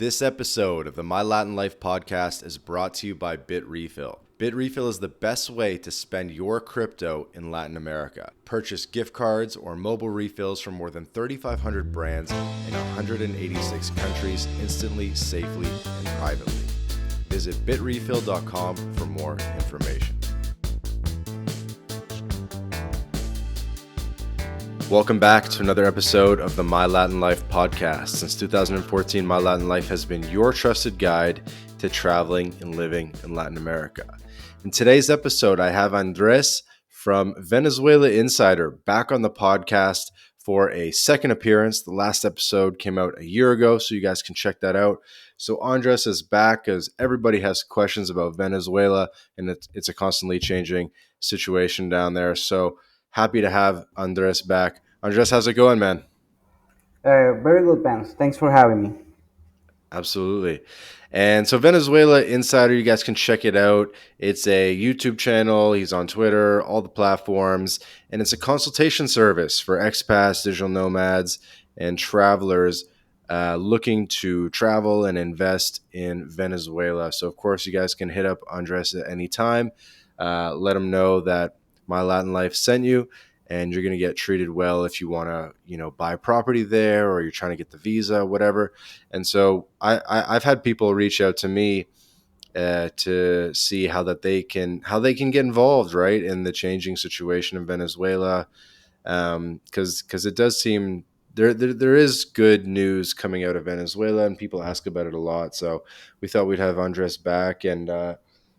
This episode of the My Latin Life podcast is brought to you by Bitrefill. Bitrefill is the best way to spend your crypto in Latin America. Purchase gift cards or mobile refills from more than 3,500 brands in 186 countries instantly, safely, and privately. Visit bitrefill.com for more information. Welcome back to another episode of the My Latin Life podcast. Since 2014, My Latin Life has been your trusted guide to traveling and living in Latin America. In today's episode, I have Andres from Venezuela Insider back on the podcast for a second appearance. The last episode came out a year ago, so you guys can check that out. So Andres is back as everybody has questions about Venezuela, and it's a constantly changing situation down there. So happy to have Andres back. Andres, how's it going, man? Very good, Pence. Thanks for having me. Absolutely. And so Venezuela Insider, you guys can check it out. It's a YouTube channel. He's on Twitter, all the platforms, and it's a consultation service for expats, digital nomads, and travelers looking to travel and invest in Venezuela. So, of course, you guys can hit up Andres at any time. Let him know that My Latin Life sent you, and you're going to get treated well if you want to, buy property there, or you're trying to get the visa, whatever. And so I've had people reach out to me to see how they can get involved, right, in the changing situation in Venezuela, because it does seem there is good news coming out of Venezuela, and people ask about it a lot. So we thought we'd have Andres back and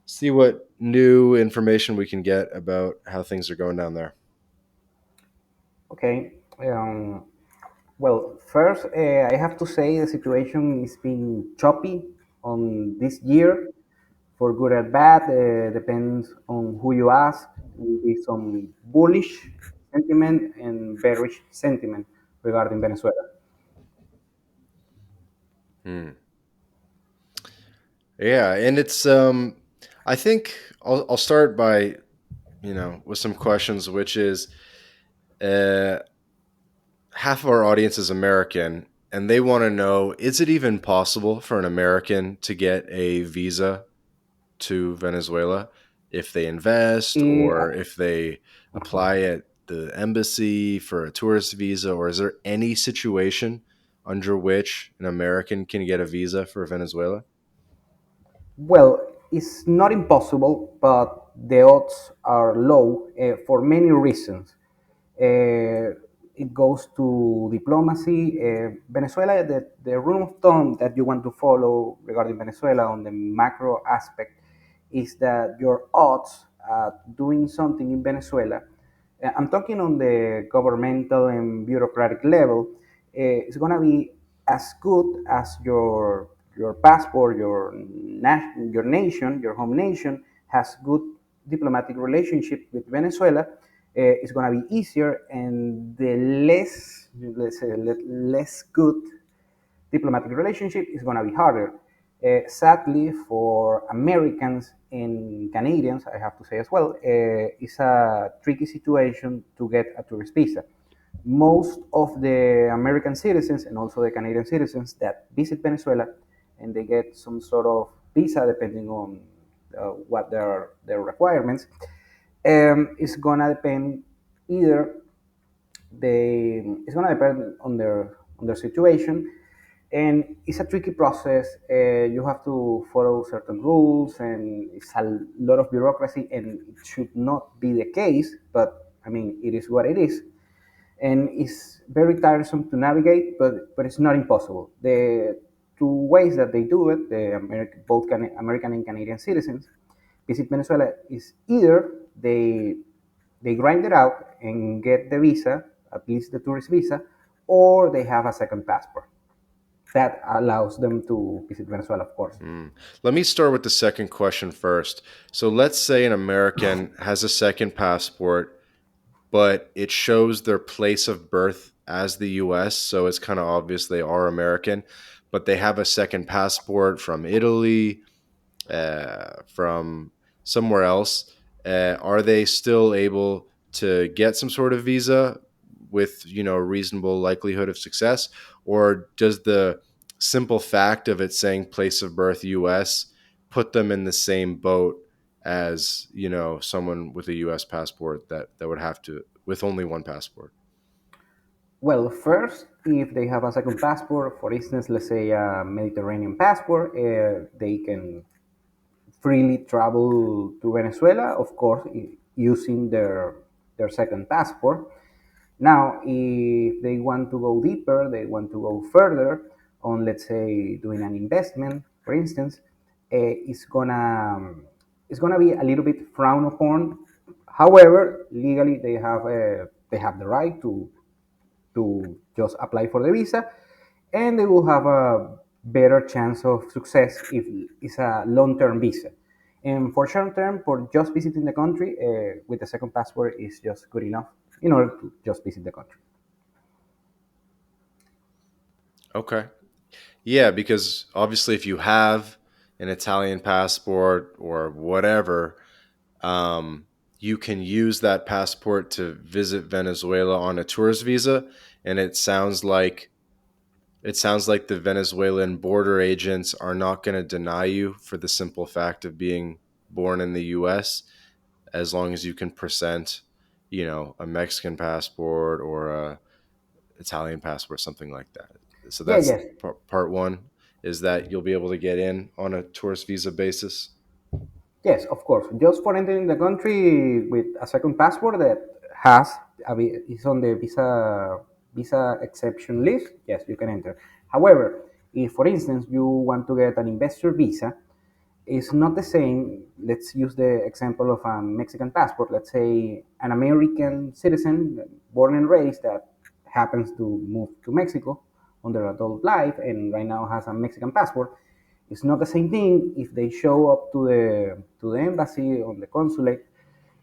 see what new information we can get about how things are going down there. Okay. Well, first, I have to say the situation is being choppy on this year, for good or bad. Depends on who you ask. Will be some bullish sentiment and bearish sentiment regarding Venezuela. Hmm. Yeah, and it's I think I'll start by with some questions, which is uh, half of our audience is American, and they want to know: is it even possible for an American to get a visa to Venezuela if they invest, Eh, or if they apply at the embassy for a tourist visa, or is there any situation under which an American can get a visa for Venezuela? well, it's not impossible, but the odds are low for many reasons. It goes to diplomacy. Venezuela, the rule of thumb that you want to follow regarding Venezuela on the macro aspect is that your odds at doing something in Venezuela, I'm talking on the governmental and bureaucratic level, it's going to be as good as your passport, your nation, your home nation has good diplomatic relationship with Venezuela. It's going to be easier, and the less, let's say, less good diplomatic relationship is going to be harder. Sadly, for Americans and Canadians, I have to say as well, it's a tricky situation to get a tourist visa. Most of the American citizens and also the Canadian citizens that visit Venezuela and they get some sort of visa depending on what their requirements, it's gonna depend either it's gonna depend on their situation, and it's a tricky process. You have to follow certain rules, and it's a lot of bureaucracy, and it should not be the case. But I mean, it is what it is, and it's very tiresome to navigate. But it's not impossible. The two ways that they do it, the both American and Canadian citizens visit Venezuela, is either they grind it out and get the visa, at least the tourist visa, or they have a second passport that allows them to visit Venezuela, of course. Mm. Let me start with the second question first. So let's say an American has a second passport, but it shows their place of birth as the US. So it's kind of obvious they are American, but they have a second passport from Italy, from somewhere else. Are they still able to get some sort of visa with reasonable likelihood of success, or does the simple fact of it saying place of birth US put them in the same boat as, someone with a US passport that would have to with only one passport? Well, first, if they have a second passport, for instance, let's say a Mediterranean passport, they can freely travel to Venezuela, of course, using their second passport. Now, if they want to go deeper, they want to go further on, let's say, doing an investment, for instance, it's gonna be a little bit frowned upon. However, legally, they have the right to just apply for the visa, and they will have a better chance of success if it's a long-term visa. And for short-term, for just visiting the country with a second passport is just good enough in order to just visit the country. Okay. Yeah, because obviously if you have an Italian passport or whatever, um, you can use that passport to visit Venezuela on a tourist visa, and it sounds like the Venezuelan border agents are not going to deny you for the simple fact of being born in the US, as long as you can present, a Mexican passport or a Italian passport, something like that. So Yeah, that's yes, part one, is that you'll be able to get in on a tourist visa basis. yes, of course. Just for entering the country with a second passport that has is on the visa exception list, yes, you can enter. However, if for instance you want to get an investor visa, it's not the same. Let's use the example of a Mexican passport. Let's say an American citizen born and raised that happens to move to Mexico on their adult life and right now has a Mexican passport. It's not the same thing if they show up to the embassy on the consulate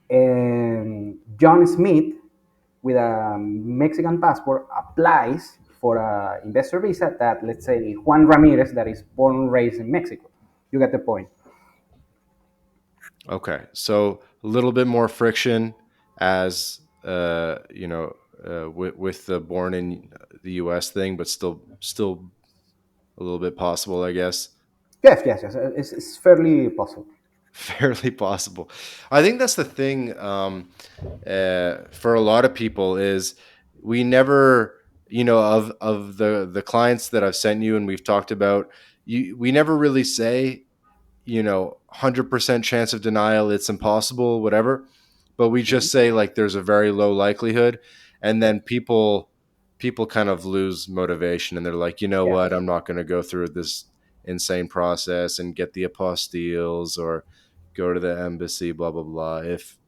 and John Smith with a Mexican passport applies for a investor visa that let's say Juan Ramirez that is born and raised in Mexico. You get the point. Okay, so a little bit more friction as with the born in the U.S. thing, but still a little bit possible, I guess. Yes, yes, yes. It's fairly possible. Fairly possible. I think that's the thing, for a lot of people is we never, of the clients that I've sent you and we've talked about, we never really say, 100% chance of denial, it's impossible, whatever, but we Mhm. just say like there's a very low likelihood, and then people kind of lose motivation, and they're like, Yeah. what, I'm not going to go through this insane process and get the apostilles or go to the embassy, blah blah blah. If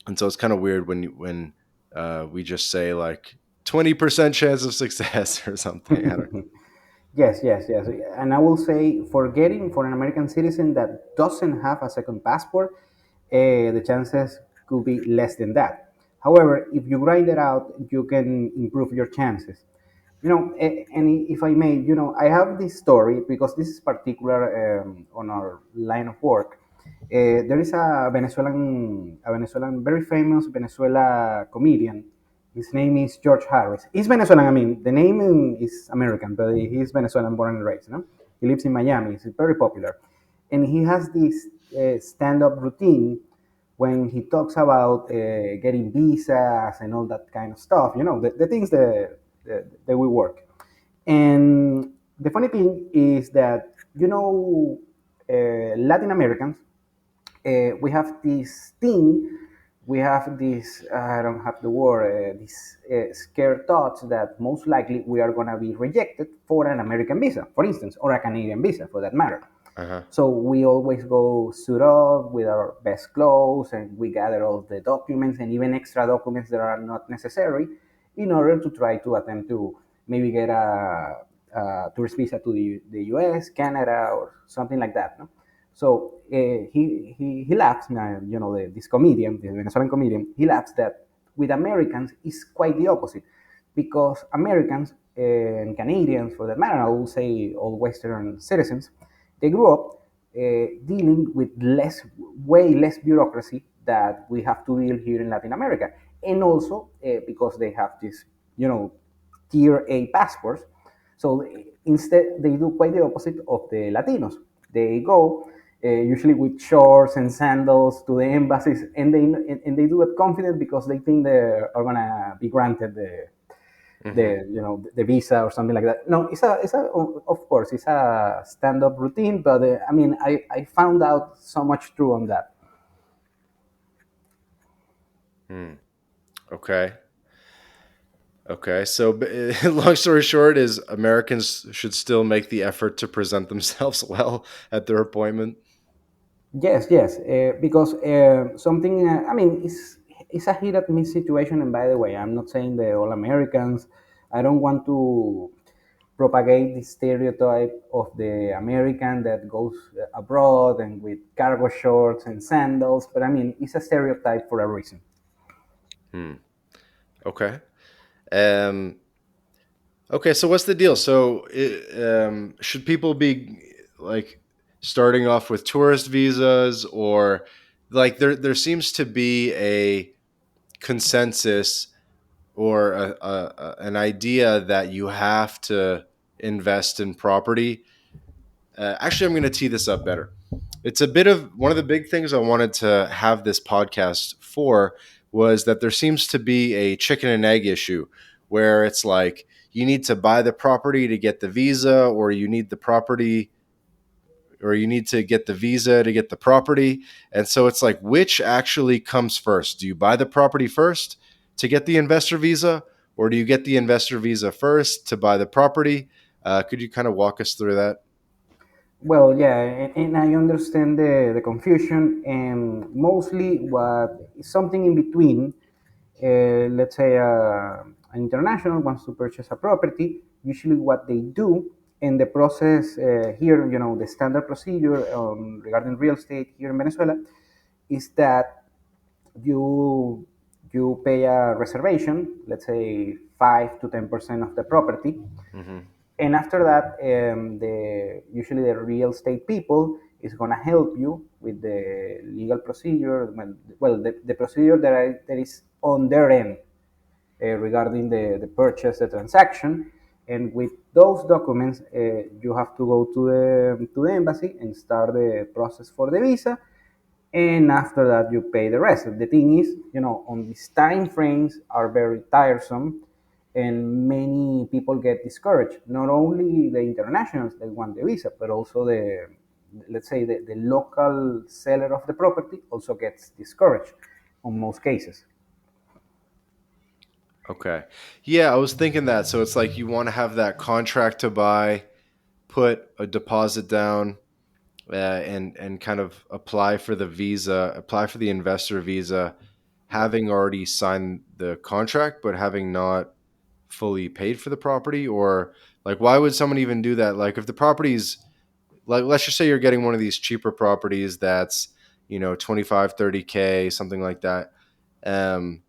And so it's kind of weird when we just say like 20% chance of success or something. I don't. Yes, yes, yes. And I will say for getting for an American citizen that doesn't have a second passport, the chances could be less than that. However, if you grind it out, you can improve your chances. And if I may, I have this story because this is particular on our line of work. There is a Venezuelan, very famous Venezuela comedian. His name is George Harris. He's Venezuelan. I mean, the name is American, but he's Venezuelan, born and raised. He lives in Miami. He's very popular, and he has this stand-up routine when he talks about getting visas and all that kind of stuff. The things that we work. And the funny thing is that Latin Americans, we have this thing, we have this, I don't have the word, these scared thoughts that most likely we are going to be rejected for an American visa, for instance, or a Canadian visa for that matter. Uh-huh. So we always go suit up with our best clothes and we gather all the documents and even extra documents that are not necessary in order to try to attempt to maybe get a tourist visa to the US, Canada, or something like that. No? So he laughs, this comedian, the Venezuelan comedian, he laughs that with Americans is quite the opposite because Americans and Canadians, for that matter, I will say all Western citizens, they grew up dealing with way less bureaucracy that we have to deal here in Latin America, and also because they have this, tier A passports. So instead, they do quite the opposite of the Latinos. They go usually with shorts and sandals to the embassies, and they do it confident because they think they are gonna be granted Hmm. the visa or something like that. No, it's a of course it's a stand up routine, but I mean I found out so much true on that. Hmm. Okay. Okay. So, long story short, is Americans should still make the effort to present themselves well at their appointment. Yes, yes, because something. I mean, it's a hit and miss situation. And by the way, I'm not saying the all Americans. I don't want to propagate the stereotype of the American that goes abroad and with cargo shorts and sandals. But I mean, it's a stereotype for a reason. Hmm. Okay. Um. Okay. So, what's the deal? So, should people be like starting off with tourist visas, or like there seems to be a consensus or an idea that you have to invest in property. Actually, I'm going to tee this up better. It's a bit of one of the big things I wanted to have this podcast for was that there seems to be a chicken and egg issue where it's like you need to buy the property to get the visa, or you need the property or you need to get the visa to get the property. And so it's like, which actually comes first? Do you buy the property first to get the investor visa, or do you get the investor visa first to buy the property? Could you kind of walk us through that? Well, yeah, and I understand the confusion, and mostly what is something in between. Let's say an international wants to purchase a property. Usually, what they do in the process here, the standard procedure regarding real estate here in Venezuela is that you you pay a reservation, let's say 5 to 10% of the property, Hmm. and after that the usually the real estate people is going to help you with the legal procedure, the procedure that is on their end regarding the purchase, the transaction. And with those documents you have to go to the embassy and start the process for the visa, and after that you pay the rest. The thing is, on these time frames are very tiresome, and many people get discouraged. Not only the internationals that want the visa, but also the, let's say, the local seller of the property also gets discouraged on most cases. Okay. Yeah, I was thinking that. So it's like you want to have that contract to buy, put a deposit down, and kind of apply for the visa, apply for the investor visa, having already signed the contract, but having not fully paid for the property. Or like, why would someone even do that? Like, if the property's like, let's just say you're getting one of these cheaper properties that's 25, 30K, something like that. um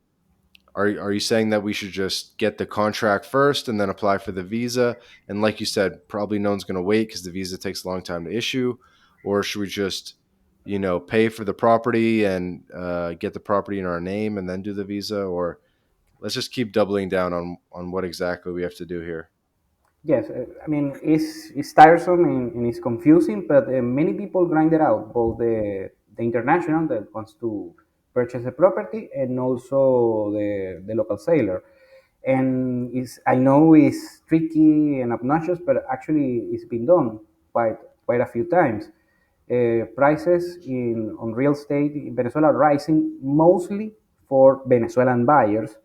are you saying that we should just get the contract first and then apply for the visa? And like you said, probably no one's going to wait because the visa takes a long time to issue. Or should we just, pay for the property and get the property in our name and then do the visa? Or let's just keep doubling down on what exactly we have to do here. Yes, I mean it's tiresome and it's confusing, but many people grind it out. Both the international that wants to purchase a property and also the local seller. And I know it's tricky and obnoxious, but actually it's been done quite a few times. Prices in on real estate in Venezuela are rising mostly for Venezuelan buyers,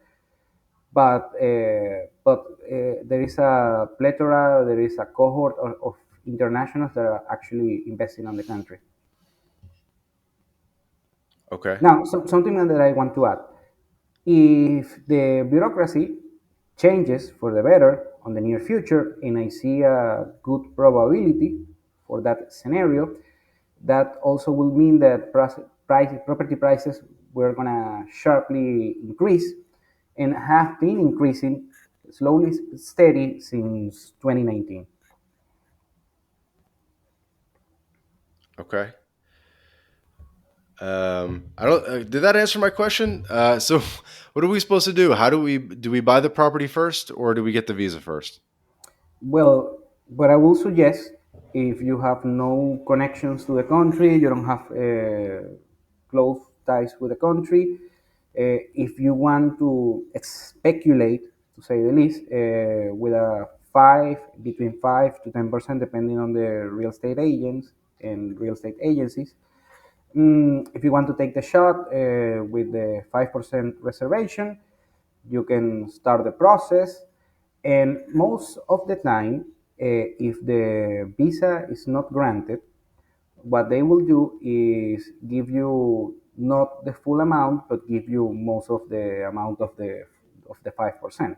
but there is a plethora, there is a cohort of internationals that are actually investing on the country. Okay. Now, something that I want to add: if the bureaucracy changes for the better on the near future, and I see a good probability for that scenario, that also will mean that property prices were going to sharply increase and have been increasing slowly steady since 2019. Okay. I don't. Did that answer my question? So, what are we supposed to do? How do we buy the property first, or do we get the visa first? Well, what I will suggest, if you have no connections to the country, you don't have close ties with the country, if you want to speculate, to say the least, with a between 5 to 10%, depending on the real estate agents and real estate agencies. If you want to take the shot with the 5% reservation, you can start the process. And most of the time, if the visa is not granted, what they will do is give you not the full amount, but give you most of the amount of the 5%.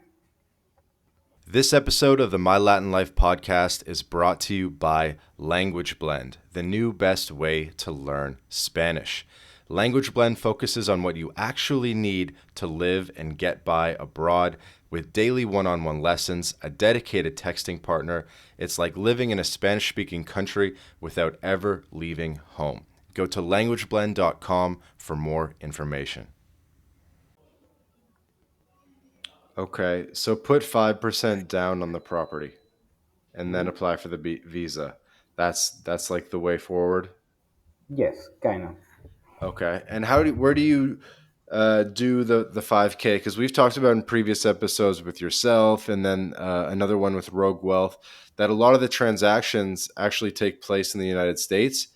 This episode of the My Latin Life podcast is brought to you by Language Blend, the new best way to learn Spanish. Language Blend focuses on what you actually need to live and get by abroad with daily one-on-one lessons, a dedicated texting partner. It's like living in a Spanish-speaking country without ever leaving home. Go to languageblend.com for more information. Okay, so put 5% down on the property and then apply for the visa. That's like the way forward. Yes, kind of. Okay, and where do you do the 5K? Because we've talked about in previous episodes with yourself, and then another one with Rogue Wealth, that a lot of the transactions actually take place in the United States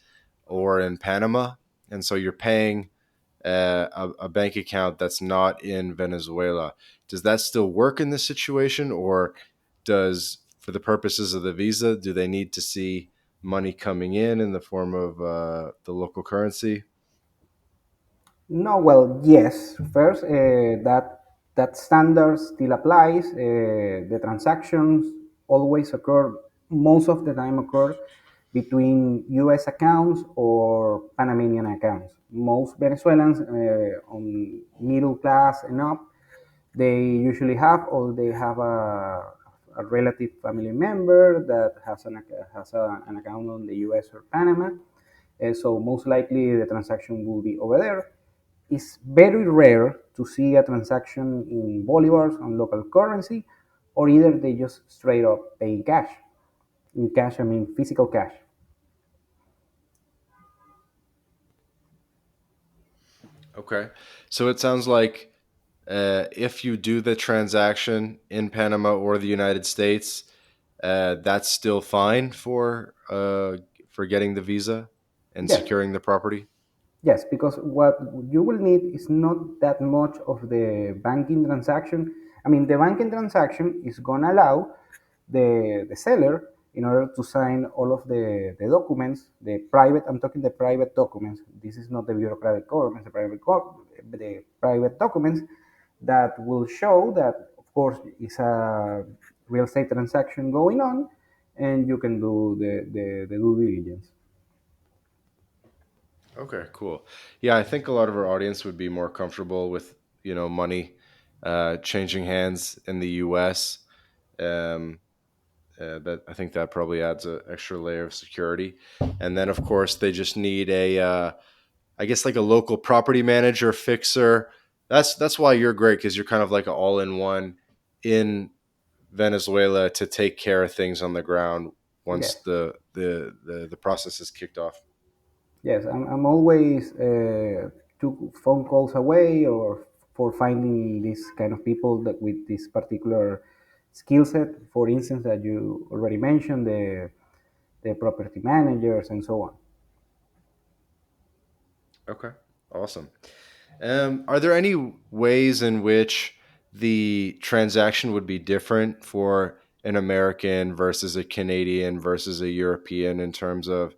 or in Panama, and so you're paying a bank account that's not in Venezuela. Does that still work in this situation, or does, for the purposes of the visa, do they need to see money coming in the form of the local currency? No, well, yes. First, that standard still applies. The transactions always occur, most of the time occur between U.S. accounts or Panamanian accounts. Most Venezuelans on middle class and up, they usually have, or they have a relative family member that an account on the U.S. or Panama. So most likely the transaction will be over there. It's very rare to see a transaction in bolivars on local currency, or either they just straight up pay in cash. In cash, I mean physical cash. Okay, so it sounds like if you do the transaction in Panama or the United States, that's still fine for getting the visa and Yes, securing the property. yes, because what you will need is not that much of the banking transaction. I mean, the banking transaction is going to allow the seller in order to sign all of the documents, the private, I'm talking the private documents. This is not the bureaucratic government, the private documents that will show that, of course, it's a real estate transaction going on, and you can do the due diligence. Okay, cool. Yeah, I think a lot of our audience would be more comfortable with money changing hands in the U.S. Um, that I think that probably adds an extra layer of security, and then of course they just need I guess like a local property manager fixer. That's why you're great, because you're kind of like an all in one in Venezuela to take care of things on the ground once Yes. the process is kicked off. Yes, I'm always 2 phone calls away, or for finding these kind of people that with this particular skill set. For instance, that you already mentioned, the property managers and so on. Okay, awesome. Are there any ways in which the transaction would be different for an American versus a Canadian versus a European in terms of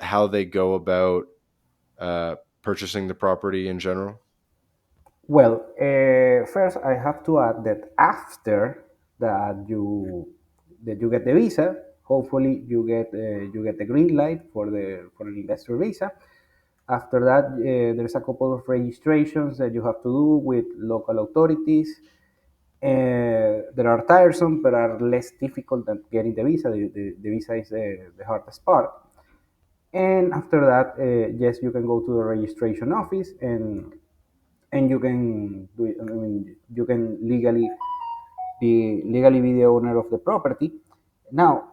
how they go about purchasing the property in general? Well, first I have to add that after that you get the visa, hopefully you get the green light for an investor visa. After that, there's a couple of registrations that you have to do with local authorities. That are tiresome, but are less difficult than getting the visa. The visa is the hardest part. And after that, yes, you can go to the registration office, and you can do it. I mean, you can legally be the owner of the property. Now,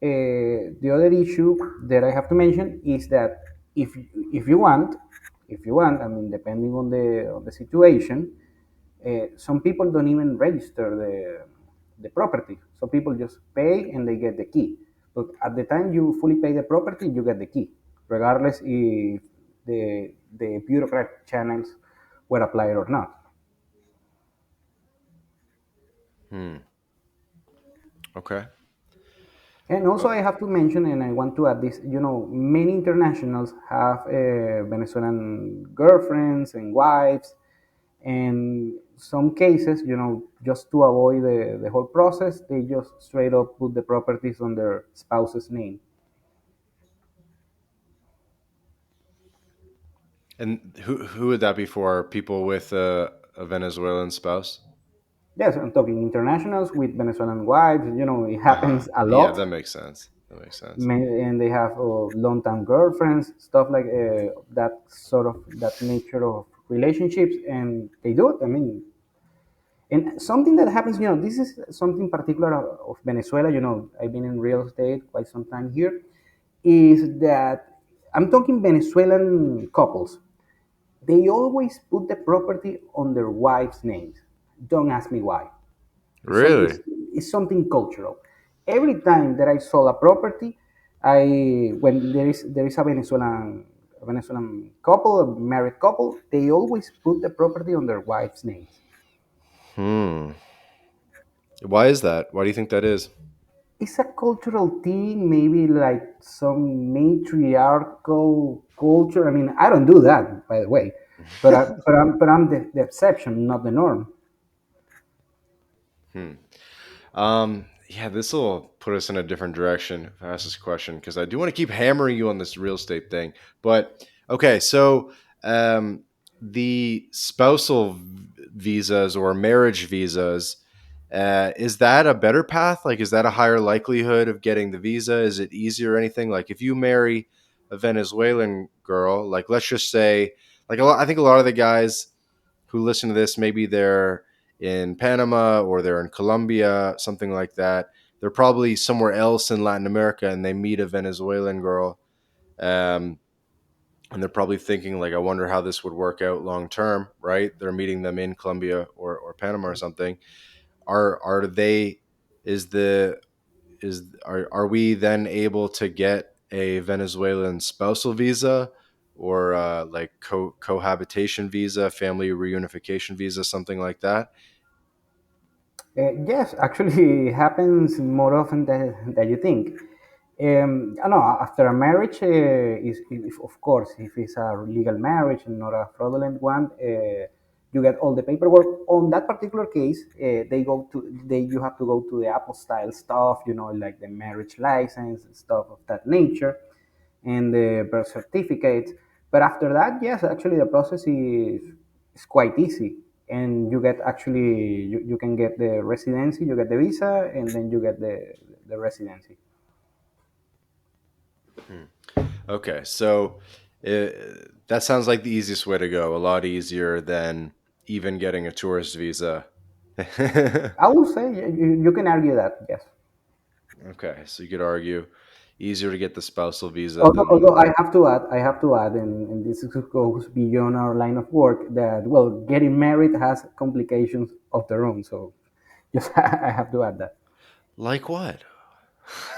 the other issue that I have to mention is that if if you want, I mean, depending on the situation, some people don't even register the property. So people just pay and they get the key. But at the time you fully pay the property, you get the key, regardless if the bureaucrat channels were applied or not. Hmm. Okay. And also, Oh, I have to mention, and I want to add this, many internationals have Venezuelan girlfriends and wives, and some cases, just to avoid the whole process, they just straight up put the properties on their spouse's name. and who would that be for? People with a Venezuelan spouse? Yes, I'm talking internationals with Venezuelan wives, it happens a Yeah, lot. that makes sense. That makes sense. And they have long-term girlfriends, stuff like that, sort of that nature of relationships, and they do it. I mean, and something that happens, this is something particular of Venezuela. I've been in real estate quite some time here. Is that I'm talking Venezuelan couples. They always put the property on their wives' names. Don't ask me why. It's, some, Really? it's, it's something cultural. Every time that I sold a property, when there is a Venezuelan couple, a married couple, they always put the property on their wives' names. Hmm. Why is that? Why do you think that is? It's a cultural thing, maybe like some matriarchal culture. I mean, I don't do that, by the way, but I'm the exception, not the norm. Hmm. Yeah, this will put us in a different direction if I ask this question because I do want to keep hammering you on this real estate thing. But okay, so um, the spousal visas or marriage visas, is that a better path? Like, is that a higher likelihood of getting the visa? Is it easier or anything? Like, if you marry a Venezuelan girl, like, let's just say, like, I think a lot of the guys who listen to this, maybe they're in Panama or they're in Colombia, something like that. They're probably somewhere else in Latin America and they meet a Venezuelan girl. Um, and they're probably thinking, like, I wonder how this would work out long term, right? They're meeting them in Colombia or Panama or something. Are they, is the, are we then able to get a Venezuelan spousal visa or like cohabitation visa, family reunification visa, something like that? Yes, actually, it happens more often than you think. I know after a marriage, of course, if it's a legal marriage and not a fraudulent one, you get all the paperwork. On that particular case, you have to go to the apostille stuff, like the marriage license and stuff of that nature, and the birth certificate. But after that, yes, actually, the process is quite easy, and you get actually you can get the residency, you get the visa, and then you get the residency. Okay, so that sounds like the easiest way to go. A lot easier than even getting a tourist visa. I will say you can argue that, yes. Okay, so you could argue easier to get the spousal visa than. Although I have to add, and this goes beyond our line of work, that well, getting married has complications of their own. So just I have to add that. Like what?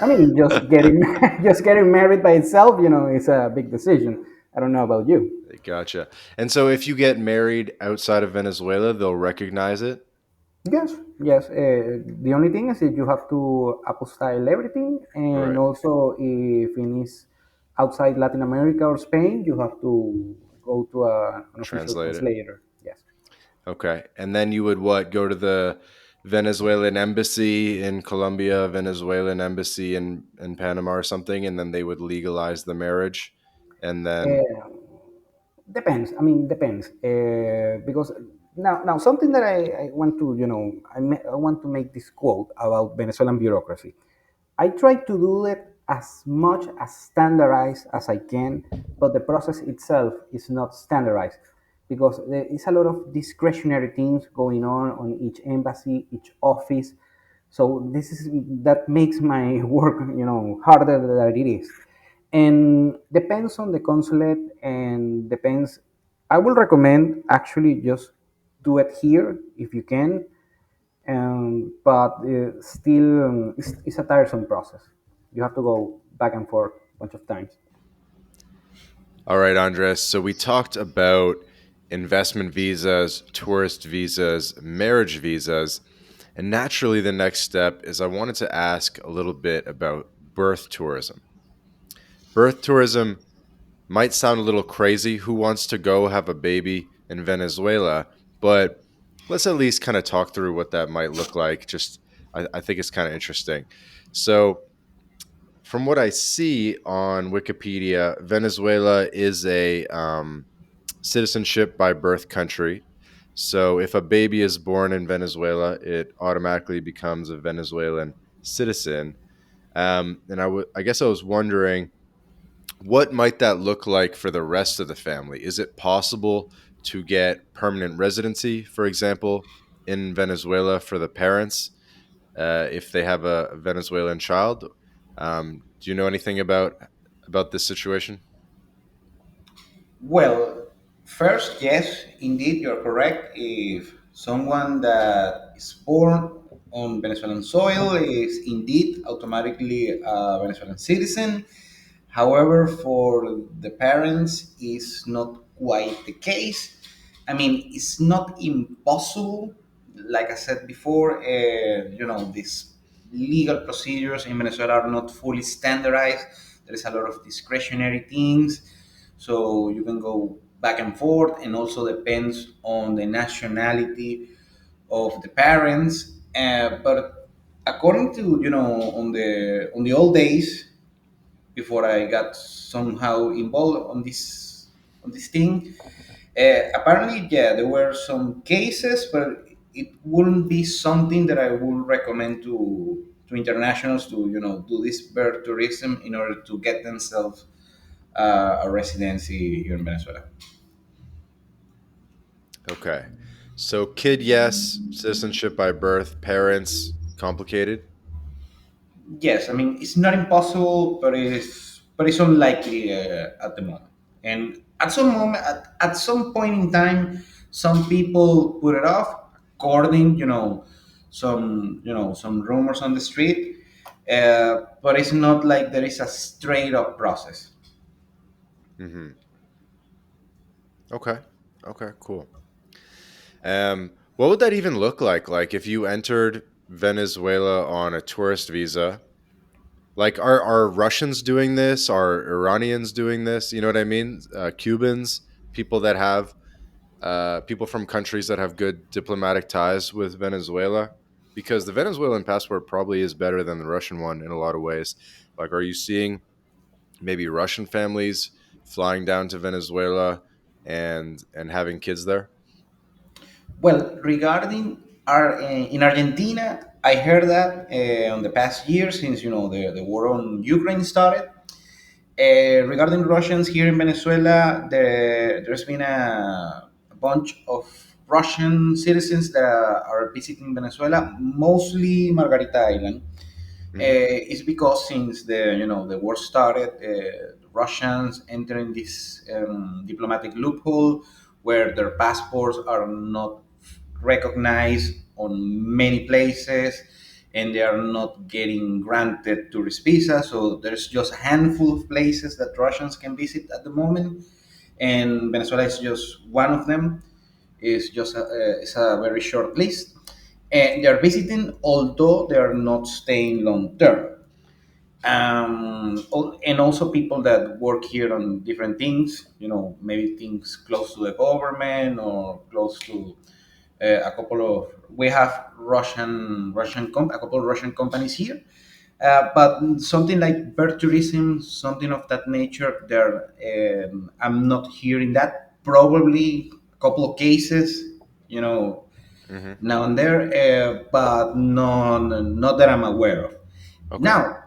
I mean, just getting just getting married by itself, is a big decision. I don't know about you. Gotcha. And so if you get married outside of Venezuela, they'll recognize it? Yes, yes. The only thing is that you have to apostille everything, and Right. also if it is outside Latin America or Spain, you have to go to an official Translate it. translator. Yes. Okay. And then you would what? Go to the Venezuelan embassy in Colombia, Venezuelan embassy in Panama or something, and then they would legalize the marriage. And then Uh, Depends. I mean, depends. Because now something that I want to, I want to make this quote about Venezuelan bureaucracy. I try to do it as much as standardized as I can, but the process itself is not standardized because there is a lot of discretionary things going on each embassy, each office. So this is that makes my work, harder than it is, and depends on the consulate and depends. I will recommend actually just do it here if you can, but still, it's a tiresome process. You have to go back and forth a bunch of times. All right, Andres. So we talked about investment visas, tourist visas, marriage visas. And naturally, the next step is I wanted to ask a little bit about birth tourism. Birth tourism might sound a little crazy. Who wants to go have a baby in Venezuela? But let's at least kind of talk through what that might look like. I think it's kind of interesting. So, from what I see on Wikipedia, Venezuela is a citizenship by birth country. So if a baby is born in Venezuela, it automatically becomes a Venezuelan citizen. And I guess I was wondering, what might that look like for the rest of the family? Is it possible to get permanent residency, for example, in Venezuela for the parents if they have a Venezuelan child? Do you know anything about this situation? Well, first, yes, indeed, you're correct. If someone that is born on Venezuelan soil is indeed automatically a Venezuelan citizen. However, for the parents, is not quite the case. I mean, it's not impossible. Like I said before, these legal procedures in Venezuela are not fully standardized. There is a lot of discretionary things, so you can go back and forth, and also depends on the nationality of the parents. But according to on the old days, before I got somehow involved on this thing. Apparently, yeah, there were some cases, but it wouldn't be something that I would recommend to internationals to do this birth tourism in order to get themselves a residency here in Venezuela. Okay. So kid, yes. Citizenship by birth. Parents, complicated. Yes, I mean it's not impossible, but it's unlikely at the moment. And at some point in time, some people put it off, according some rumors on the street. But it's not like there is a straight up process. Hmm. Okay. Okay. Cool. What would that even look like? Like if you entered Venezuela on a tourist visa, like are Russians doing this? Are Iranians doing this? You know what I mean? Cubans, people that have people from countries that have good diplomatic ties with Venezuela, because the Venezuelan passport probably is better than the Russian one in a lot of ways. Like, are you seeing maybe Russian families flying down to Venezuela and having kids there? Well, regarding in Argentina, I heard that on the past year, since the war on Ukraine started. Regarding Russians here in Venezuela, there's been a bunch of Russian citizens that are visiting Venezuela, mostly Margarita Island. Hmm. It's because since the war started, Russians entering this diplomatic loophole where their passports are not recognized on many places, and they are not getting granted tourist visa. So there's just a handful of places that Russians can visit at the moment, and Venezuela is just one of them. It's a very short list, and they are visiting, although they are not staying long term. And also people that work here on different things, maybe things close to the government or close to a couple of we have a couple of Russian companies here, but something like bird tourism, something of that nature. There, I'm not hearing that. Probably a couple of cases, you know, Hmm. now and there, but not that I'm aware of. Okay. Now,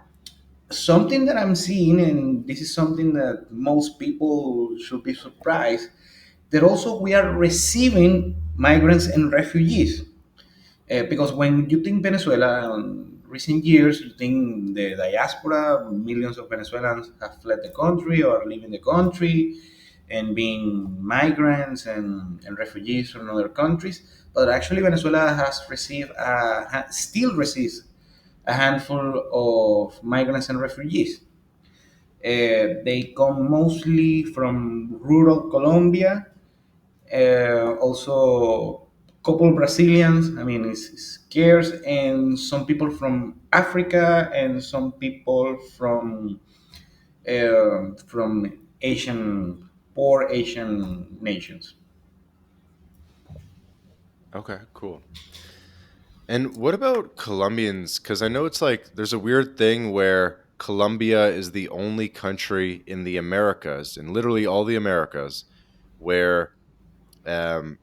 something that I'm seeing, and this is something that most people should be surprised, that also we are receiving migrants and refugees. Because when you think Venezuela in recent years, you think the diaspora, millions of Venezuelans have fled the country or leaving the country and being migrants and refugees from other countries. But actually, Venezuela has received, still receives a handful of migrants and refugees. They come mostly from rural Colombia, also couple Brazilians. I mean, it's scarce, and some people from Africa and some people from Asian, poor Asian nations. Okay, cool. And what about Colombians? Because I know it's like there's a weird thing where Colombia is the only country in the Americas, in literally all the Americas, where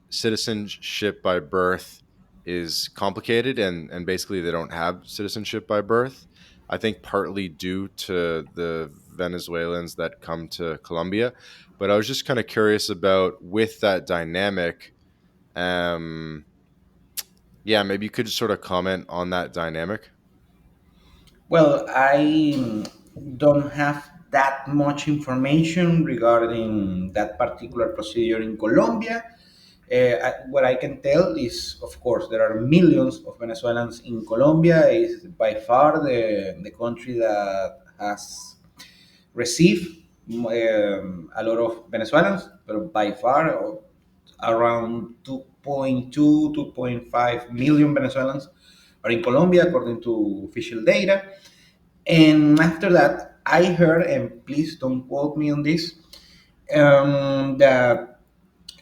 citizenship by birth is complicated, and basically they don't have citizenship by birth. I think partly due to the Venezuelans that come to Colombia. But I was just kind of curious about with that dynamic. Um, yeah, maybe you could just sort of comment on that dynamic. Well, I don't have that much information regarding that particular procedure in Colombia. What I can tell is, of course, there are millions of Venezuelans in Colombia. Is by far the country that has received a lot of Venezuelans, but by far around 2.2, 2.5 million Venezuelans are in Colombia, according to official data. And after that, I heard, and please don't quote me on this, that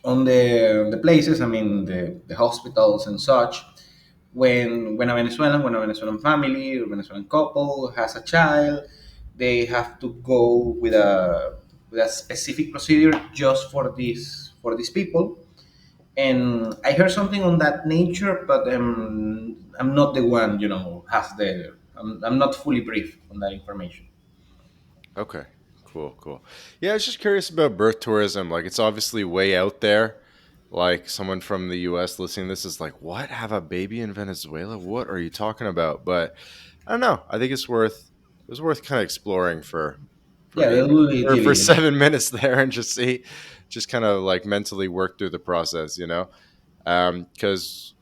on the places, I mean the hospitals and such, when a Venezuelan family or Venezuelan couple has a child, they have to go with a specific procedure just for these people. And I heard something on that nature, but I'm not the one, has I'm not fully briefed on that information. Okay, cool, cool. Yeah, I was just curious about birth tourism. Like, it's obviously way out there. Like, someone from the US listening to this is like, what? Have a baby in Venezuela? What are you talking about? But I don't know. I think it was worth kind of exploring for Yeah, they'll maybe do the for diligence. 7 minutes there and just see, just kind of like mentally work through the process, because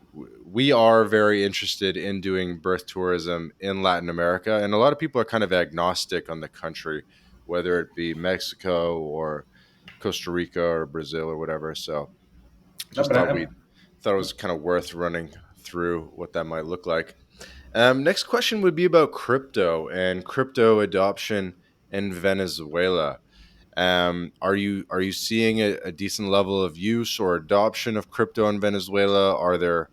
we are very interested in doing birth tourism in Latin America, and a lot of people are kind of agnostic on the country, whether it be Mexico or Costa Rica or Brazil or whatever. So No, just but thought it was kind of worth running through what that might look like. Next question would be about crypto and crypto adoption in Venezuela. Are you seeing a decent level of use or adoption of crypto in Venezuela? Are there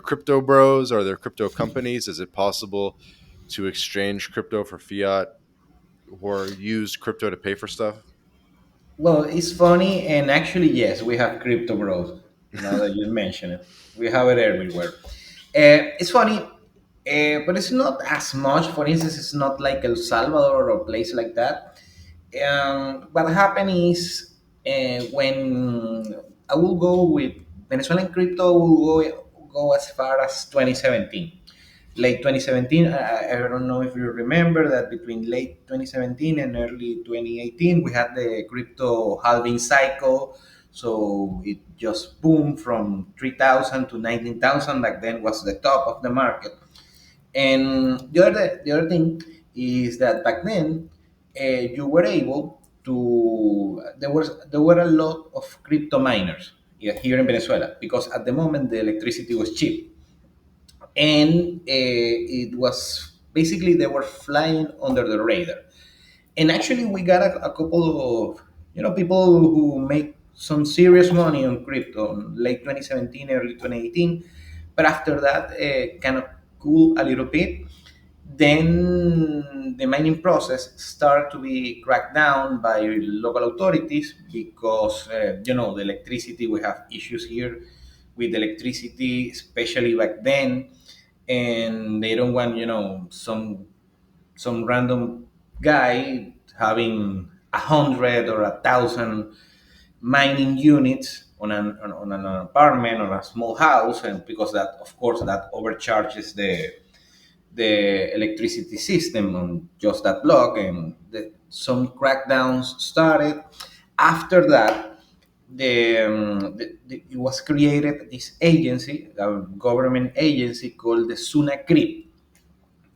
crypto bros? Are there crypto companies? Is it possible to exchange crypto for fiat or use crypto to pay for stuff? well, it's funny, and actually, yes, we have crypto bros. Now that you mention it, we have it everywhere. It's funny, but it's not as much. For instance, it's not like El Salvador or a place like that. What happened is when I will go with Venezuelan crypto, will go as far as 2017. Late 2017, I don't know if you remember that between late 2017 and early 2018, we had the crypto halving cycle. So it just boomed from 3,000 to 19,000. Back then was the top of the market. And the other thing is that back then, you were able to there were a lot of crypto miners here in Venezuela, because at the moment the electricity was cheap, and it was basically they were flying under the radar. And actually, we got a couple of people who make some serious money on crypto in late 2017, early 2018. But after that, kind of cool a little bit. Then the mining process started to be cracked down by local authorities, because the electricity, we have issues here with electricity, especially back then, and they don't want some random guy having 100 or 1,000 mining units on an apartment or a small house, and because that, of course, that overcharges the electricity system on just that block, and some crackdowns started. After that, it was created this agency, a government agency called the SUNACRIP,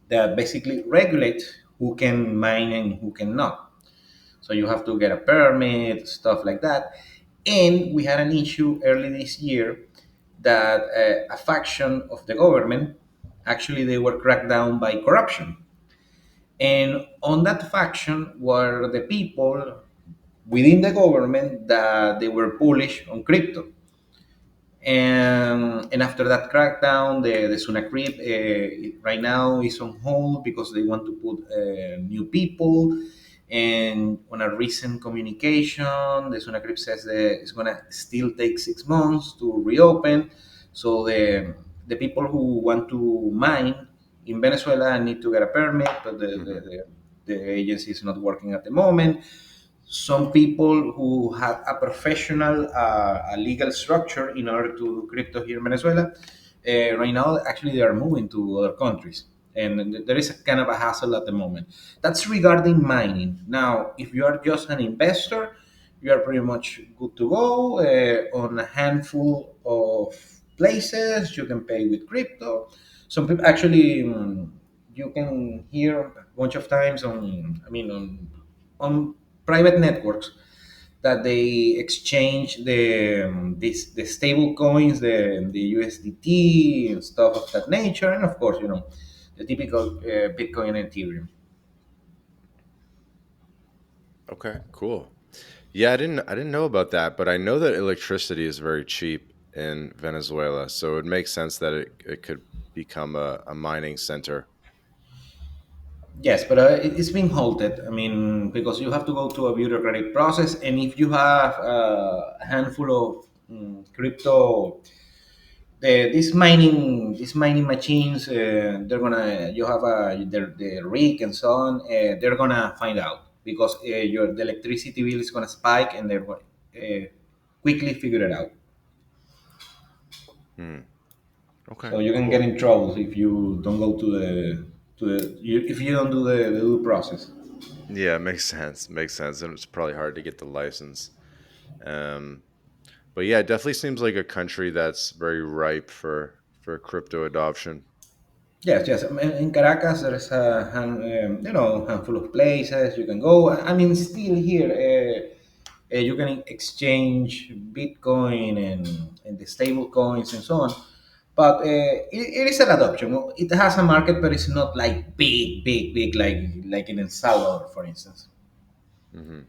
that basically regulates who can mine and who cannot. So you have to get a permit, stuff like that. And we had an issue early this year that a faction of the government, actually they were cracked down by corruption. And on that faction were the people within the government that they were bullish on crypto. And after that crackdown, the Sunacrip right now is on hold because they want to put new people. And on a recent communication, the Sunacrip says that it's gonna still take 6 months to reopen. So the people who want to mine in Venezuela need to get a permit, but Hmm. the agency is not working at the moment. Some people who had a professional, a legal structure in order to do crypto here in Venezuela, right now actually they are moving to other countries, and there is a kind of a hassle at the moment. That's regarding mining. Now, if you are just an investor, you are pretty much good to go. On a handful of places, you can pay with crypto. Some people actually, you can hear a bunch of times on, I mean, on private networks that they exchange the stable coins, the USDT and stuff of that nature, and of course, the typical Bitcoin and Ethereum. Okay, cool. Yeah, I didn't know about that, but I know that electricity is very cheap in Venezuela, so it makes sense that it could become a mining center. Yes, but it's being halted. I mean, because you have to go to a bureaucratic process, and if you have a handful of crypto, these mining machines, they're gonna you have the rig and so on. They're gonna find out because the electricity bill is gonna spike, and they're going quickly figure it out. Hmm. Okay, So you can get cool. in trouble if you don't go if you don't do the due process. Yeah, makes sense. Makes sense, and it's probably hard to get the license. Um, but yeah, it definitely seems like a country that's very ripe for crypto adoption. Yes, yes. In Caracas, there's handful of places you can go. I mean, still here, you can exchange Bitcoin and the stable coins and so on. But it is an adoption. Well, it has a market, but it's not like big, big, big, like in El Salvador, for instance. Hmm. Hmm.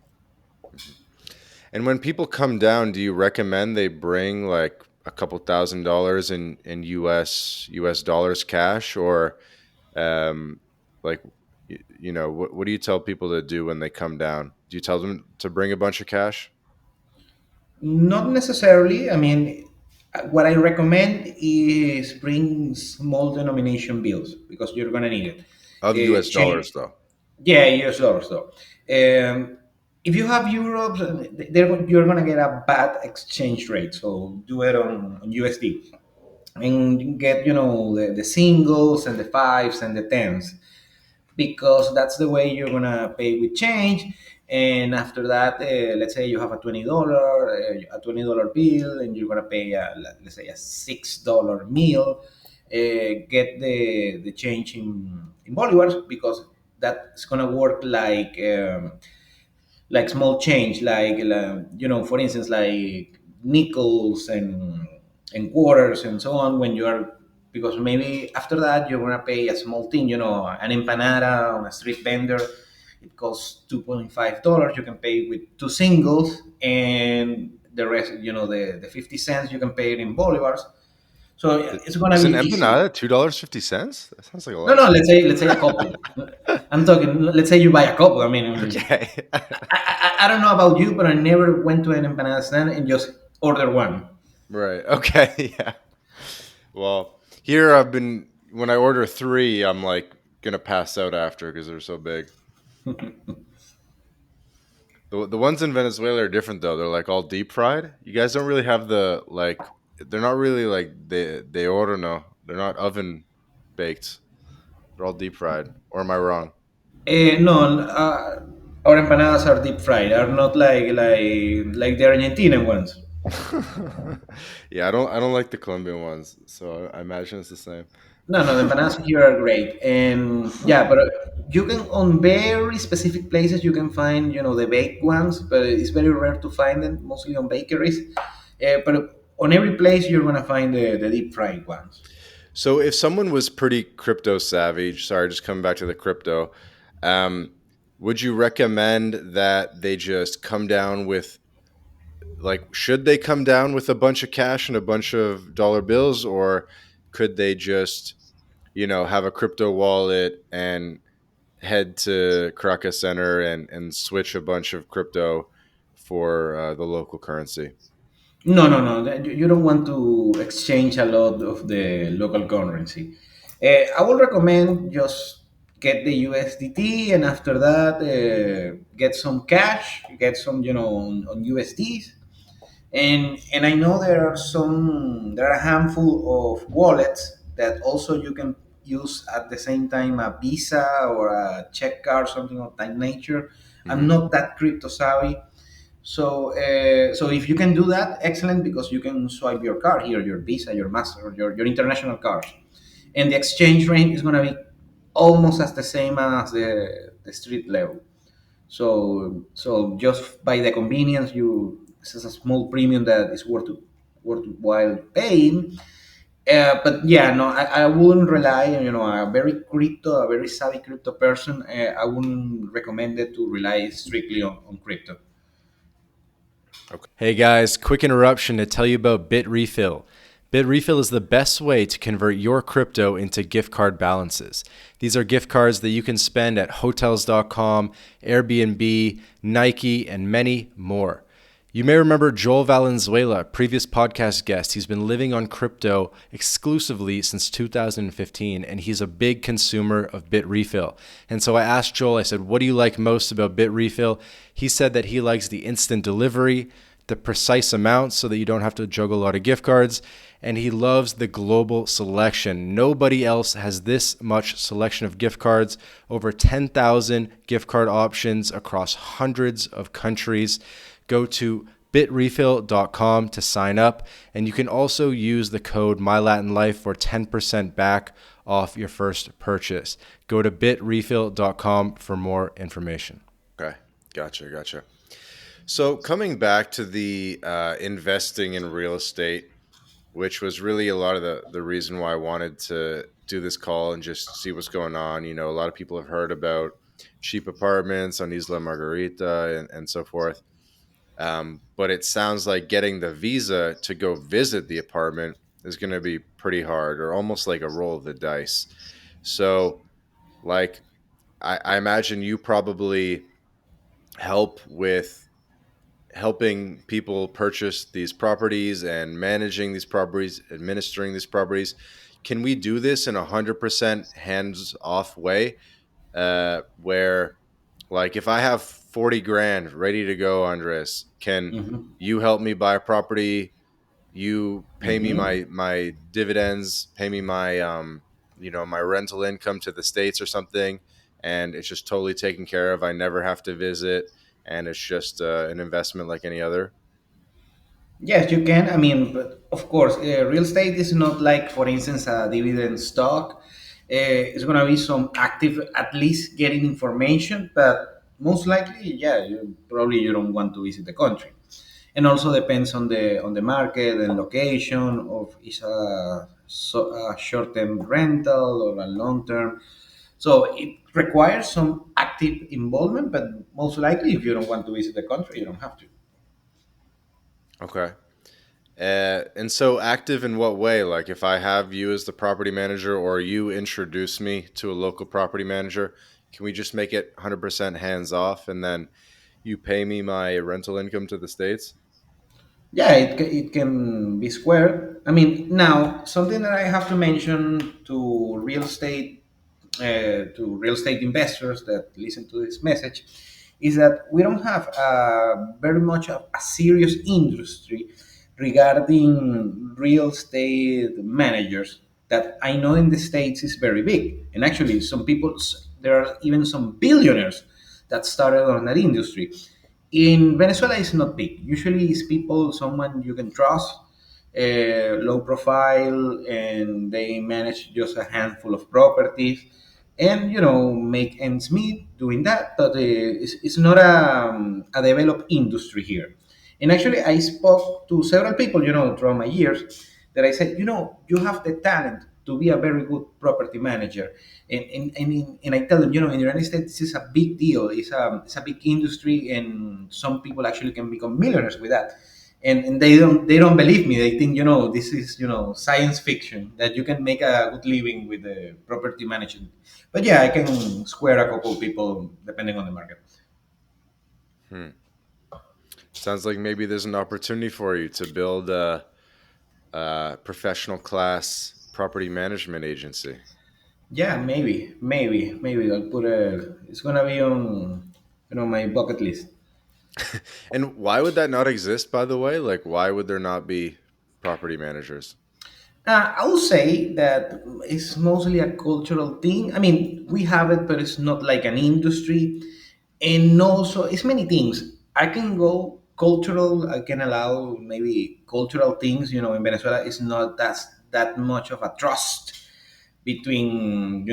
And when people come down, do you recommend they bring like a couple $1,000 in US dollars cash, or um like what do you tell people to do when they come down? Do you tell them to bring a bunch of cash? Not necessarily. I mean, what I recommend is bring small denomination bills because you're gonna need it. Of US Change. dollars though. Yeah, US dollars though. If you have euros, you're gonna get a bad exchange rate. So do it on USD and you get the singles and the fives and the tens because that's the way you're gonna pay with change. And after that, let's say you have a $20 bill, and you're gonna pay let's say a $6 meal. Get the change in bolivars because that's gonna work like small change, for instance, like nickels and quarters and so on. When you are because maybe after that you're gonna pay a small thing, an empanada on a street vendor. It costs $2.5. You can pay with two singles, and the rest, the 50 cents, you can pay it in bolivars. So yeah, it's gonna Is be an easy. empanada $2.50? That sounds like a No, lot of no. money. Let's say a couple. I'm talking. Let's say you buy a couple. I mean, Okay. I don't know about you, but I never went to an empanada stand and just order one. Right. Okay. Yeah. Well, here I've been when I order three, I'm like gonna pass out after because they're so big. The ones in Venezuela are different though. They're like all deep fried. You guys don't really have the like. They're not really like de horno. They're not oven baked. They're all deep fried. Or am I wrong? No, our empanadas are deep fried. Are not like the Argentinian ones. Yeah, I don't like the Colombian ones, so I imagine it's the same. No, no, the empanadas here are great, and yeah, but you can on very specific places you can find the baked ones, but it's very rare to find them, mostly on bakeries. But on every place you're gonna find the deep fried ones. So if someone was pretty crypto savvy, sorry, just coming back to the crypto, um, would you recommend that they just come down with like should they come down with a bunch of cash and a bunch of dollar bills, or could they just have a crypto wallet and head to Caracas Center and switch a bunch of crypto for the local currency? No, no, no. You don't want to exchange a lot of the local currency. I would recommend just get the USDT, and after that, get some cash, get some, on USDs. And I know there are a handful of wallets that also you can use at the same time a Visa or a check card, something of that nature. I'm Hmm. not that crypto savvy, so if you can do that, excellent, because you can swipe your card here, your Visa, your Master, your international cards, and the exchange rate is going to be almost as the same as the street level. So just by the convenience, this is a small premium that is worthwhile paying. But yeah, no, I wouldn't rely on a very savvy crypto person. I wouldn't recommend it to rely strictly on crypto. Hey guys, quick interruption to tell you about Bitrefill. Bitrefill is the best way to convert your crypto into gift card balances. These are gift cards that you can spend at hotels.com, Airbnb, Nike, and many more. You may remember Joel Valenzuela, a previous podcast guest. He's been living on crypto exclusively since 2015, and he's a big consumer of Bitrefill. And so I asked Joel, I said, what do you like most about Bitrefill? He said that he likes the instant delivery, the precise amount so that you don't have to juggle a lot of gift cards, and he loves the global selection. Nobody else has this much selection of gift cards, over 10,000 gift card options across hundreds of countries. Go to bitrefill.com to sign up, and you can also use the code MyLatinLife for 10% back off your first purchase. Go to bitrefill.com for more information. Okay, gotcha. So coming back to the investing in real estate, which was really a lot of the reason why I wanted to do this call and just see what's going on. A lot of people have heard about cheap apartments on Isla Margarita and so forth. But it sounds like getting the visa to go visit the apartment is going to be pretty hard, or almost like a roll of the dice. So, like, I imagine you probably help with helping people purchase these properties and managing these properties, administering these properties. Can we do this in 100% hands off way? Where, like, if I have 40 grand ready to go, Andres, can Hmm. you help me buy a property? You pay me Hmm. my dividends, pay me my my rental income to the states or something, and it's just totally taken care of. I never have to visit, and it's just an investment like any other. Yes, you can. I mean, but of course, real estate is not like, for instance, a dividend stock. It's going to be some active, at least getting information, but most likely, yeah, you don't want to visit the country, and also depends on the market and location of is a short term rental or a long term. So it requires some active involvement, but most likely, if you don't want to visit the country, you don't have to. Okay. And so active in what way? Like if I have you as the property manager or you introduce me to a local property manager, can we just make it 100% hands off and then you pay me my rental income to the States? Yeah, it can be squared. I mean, now something that I have to mention to real estate investors that listen to this message is that we don't have very much of a serious industry regarding real estate managers that I know in the States is very big. And actually, some people, there are even some billionaires that started on that industry. In Venezuela, it's not big. Usually, it's people, someone you can trust, low profile, and they manage just a handful of properties, and make ends meet doing that. But it's not a developed industry here. And actually, I spoke to several people, throughout my years, that I said, you have the talent to be a very good property manager. And I tell them, in the United States, this is a big deal. It's a big industry, and some people actually can become millionaires with that. And they don't believe me. They think, this is, science fiction, that you can make a good living with the property management. But yeah, I can square a couple people depending on the market. Hmm. Sounds like maybe there's an opportunity for you to build a professional class property management agency. Yeah, maybe I'll put a. It's gonna be on, my bucket list. And why would that not exist, by the way? Like, why would there not be property managers? I would say that it's mostly a cultural thing. I mean, we have it, but it's not like an industry. And also, it's many things. I can go cultural. I can allow maybe cultural things. In Venezuela, it's not that much of a trust between,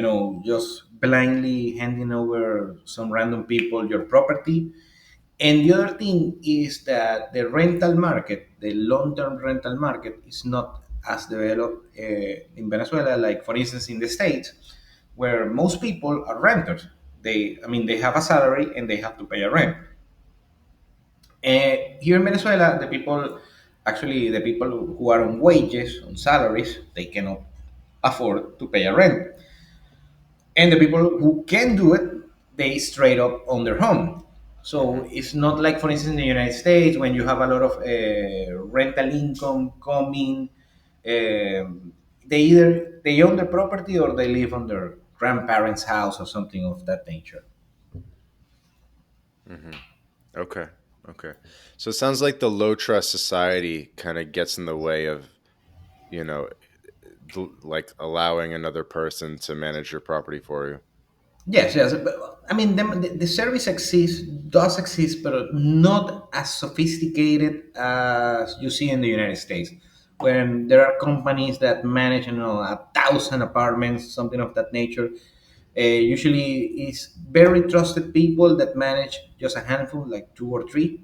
just blindly handing over some random people your property. And the other thing is that the rental market, the long-term rental market, is not as developed in Venezuela, like for instance in the States, where most people are renters. They have a salary and they have to pay a rent. Here in Venezuela, the people who are on wages, on salaries, they cannot afford to pay a rent. And the people who can do it, they straight up on their home. So Hmm. it's not like, for instance, in the United States, when you have a lot of rental income coming. They own the property, or they live on their grandparents' house or something of that nature. Hmm. Okay. Okay. So it sounds like the low trust society kind of gets in the way of, you know, like allowing another person to manage your property for you. Yes, yes. But, I mean, the service does exist, but not as sophisticated as you see in the United States, when there are companies that manage, 1,000 apartments, something of that nature. Usually, it's very trusted people that manage just a handful, like two or three.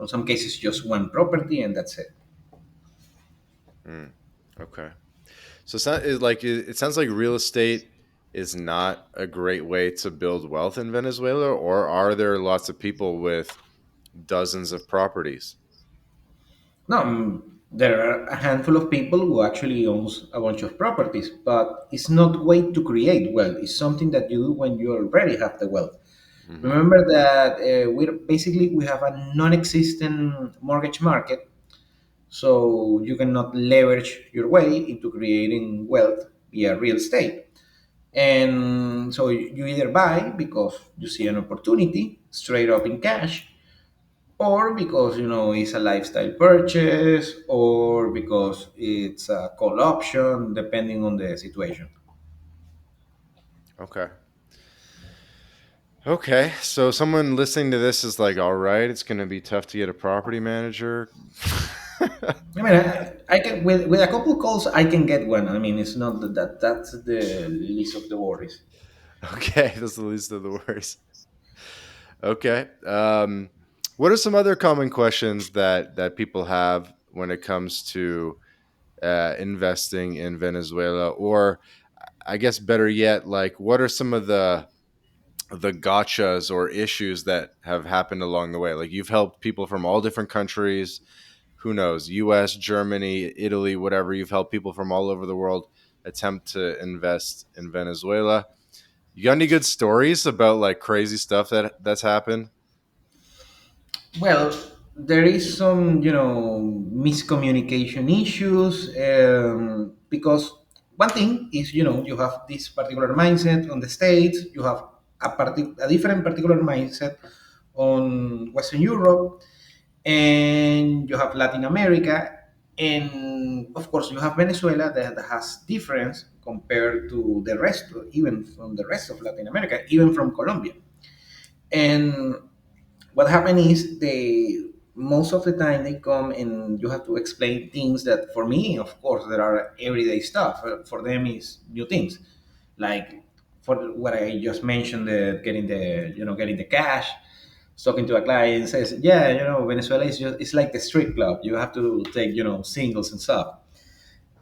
In some cases, just one property, and that's it. Mm. Okay. So it's not it, like it sounds like real estate is not a great way to build wealth in Venezuela, or are there lots of people with dozens of properties? No, there are a handful of people who actually owns a bunch of properties, but it's not way to create wealth. It's something that you do when you already have the wealth. Hmm. Remember that we have a non-existent mortgage market, so you cannot leverage your way into creating wealth via real estate. And so you either buy because you see an opportunity straight up in cash, or because it's a lifestyle purchase, or because it's a call option, depending on the situation. Okay. Okay. So someone listening to this is like, all right, it's going to be tough to get a property manager. I mean, I can, with a couple calls I can get one. I mean, it's not that's the least of the worries. Okay, that's the least of the worries. Okay. What are some other common questions that people have when it comes to investing in Venezuela, or I guess better yet, like what are some of the gotchas or issues that have happened along the way? Like you've helped people from all different countries, who knows, US, Germany, Italy, whatever. You've helped people from all over the world attempt to invest in Venezuela. You got any good stories about like crazy stuff that's happened? Well, there is some, miscommunication issues, because one thing is, you have this particular mindset on the States, you have a different particular mindset on Western Europe, and you have Latin America, and of course you have Venezuela that has difference compared to the rest, even from the rest of Latin America, even from Colombia. And what happened is they most of the time they come and you have to explain things that for me, of course, there are everyday stuff. For them is new things, like for what I just mentioned, the getting the getting the cash. Talking to a client says, yeah, Venezuela is just it's like the strip club. You have to take singles and stuff.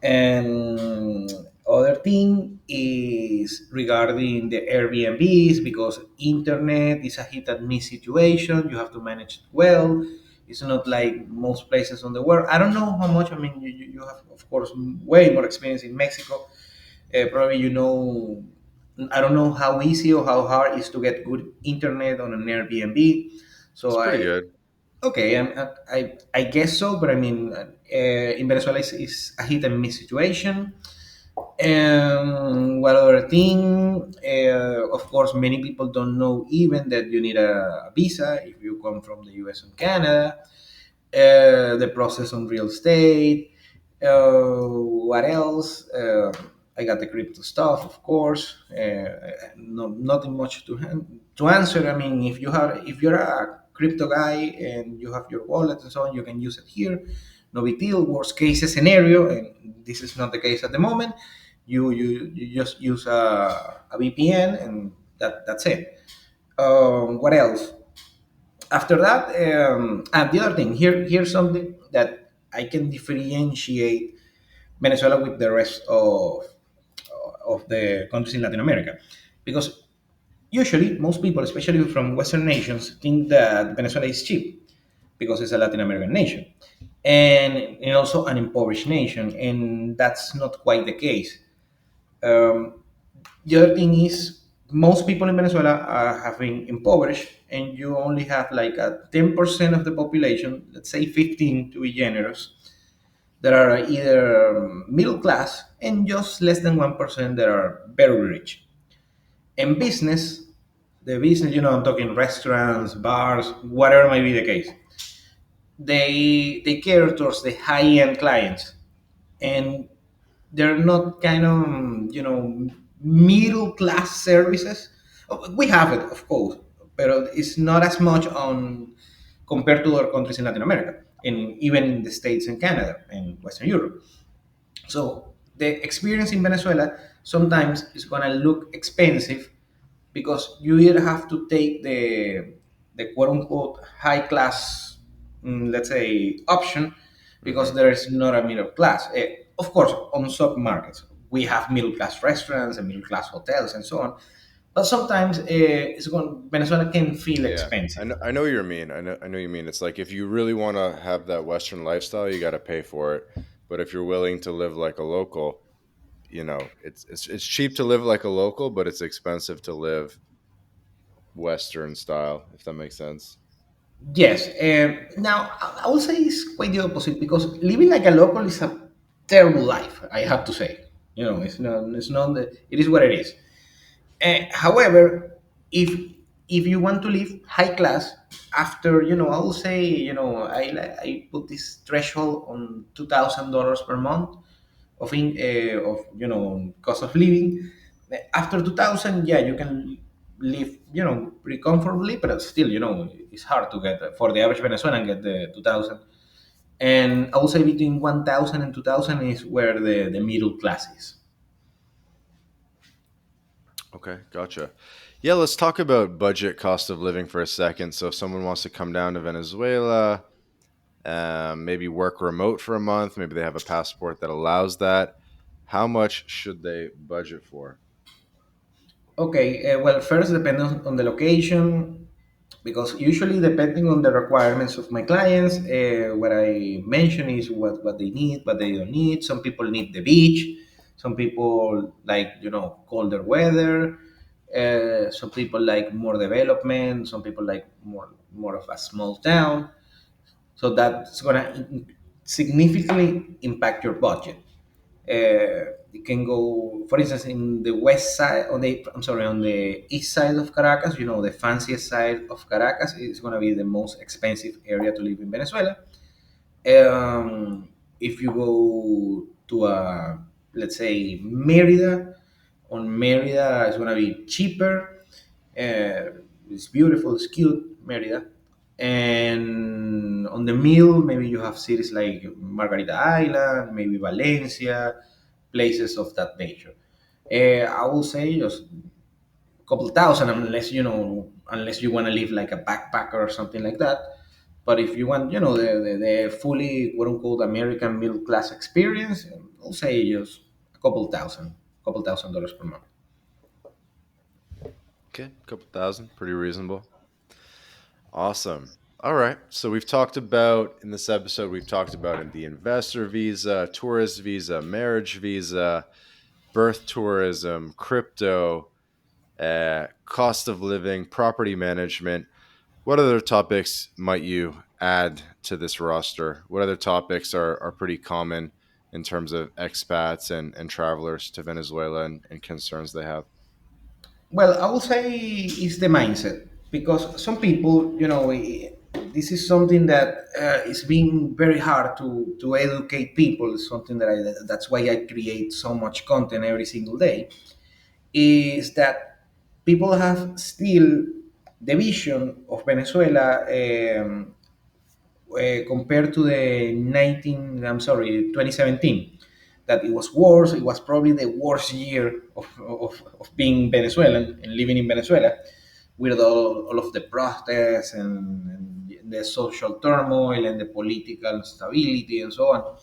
And other thing is regarding the Airbnbs, because internet is a hit and miss situation. You have to manage it well. It's not like most places on the world. I don't know how much. I mean, you have, of course, way more experience in Mexico. Probably I don't know how easy or how hard it is to get good internet on an Airbnb. It's So pretty good. okay, I guess so, but I mean, in Venezuela is a hit and miss situation. What other thing? Of course, many people don't know even that you need a visa if you come from the US and Canada. The process on real estate. What else? I got the crypto stuff, of course. No, nothing much to answer. I mean, if you're a crypto guy and you have your wallet and so on, you can use it here. No big deal. Worst case scenario, and this is not the case at the moment. You just use a VPN and that's it. What else? After that, and the other thing here's something that I can differentiate Venezuela with the rest of the countries in Latin America, because usually most people, especially from Western nations, think that Venezuela is cheap because it's a Latin American nation, and also an impoverished nation, and that's not quite the case. Um, the other thing is most people in Venezuela are having impoverished, and you only have like a 10% of the population, let's say 15 to be generous, that are either middle class, and just less than 1% that are very rich. And business, the business, I'm talking restaurants, bars, whatever might be the case, they care towards the high end clients, and they're not kind of middle class services. We have it, of course, but it's not as much on compared to other countries in Latin America, and even in the States and Canada and Western Europe. So the experience in Venezuela sometimes is gonna look expensive because you either have to take the quote unquote high class, let's say, option, because Hmm. there is not a middle class. Of course, on some markets we have middle class restaurants and middle class hotels and so on, but sometimes Venezuela can feel Yeah, expensive. I know what you mean. I know you mean. It's like if you really want to have that Western lifestyle, you got to pay for it. But if you're willing to live like a local, it's cheap to live like a local, but it's expensive to live Western style. If that makes sense. Yes. Now, I would say it's quite the opposite, because living like a local is a terrible life. I have to say. It's not. It's not. It is what it is. However, if you want to live high class, after I will say I put this threshold on $2,000 per month of cost of living. After 2,000, yeah, you can live pretty comfortably, but still it's hard to get for the average Venezuelan get the 2,000. And I would say between 1,000 and 2,000 is where the middle class is. Okay, gotcha. Yeah, let's talk about budget cost of living for a second. So, if someone wants to come down to Venezuela, maybe work remote for a month, maybe they have a passport that allows that. How much should they budget for? Okay, well, first depending on the location, because usually depending on the requirements of my clients, what I mention is what they need, what they don't need. Some people need the beach, some people like colder weather, some people like more development, some people like more of a small town. So that's gonna significantly impact your budget. You can go, for instance, in the west side, on the east side of Caracas. You know, the fanciest side of Caracas is going to be the most expensive area to live in Venezuela. If you go to let's say Merida, on Merida it's gonna be cheaper. It's beautiful, it's cute, Merida. And on the middle, maybe you have cities like Margarita Island, maybe Valencia, places of that nature. I will say just a couple thousand, unless you want to live like a backpacker or something like that. But if you want, the fully quote unquote American middle class experience, I'll say just a couple thousand dollars per month. Okay, a couple thousand, pretty reasonable. Awesome. All right. So we've talked about in this episode, we've talked about the investor visa, tourist visa, marriage visa, birth tourism, crypto, cost of living, property management. What other topics might you add to this roster? What other topics are pretty common in terms of expats and travelers to Venezuela and concerns they have? Well, I will say it's the mindset because some people, this is something that is being very hard to educate people. It's something that's why I create so much content every single day. Is that people have still the vision of Venezuela compared to the 2017, that it was worse. It was probably the worst year of being Venezuelan and living in Venezuela, with all of the protests and the social turmoil and the political stability and so on.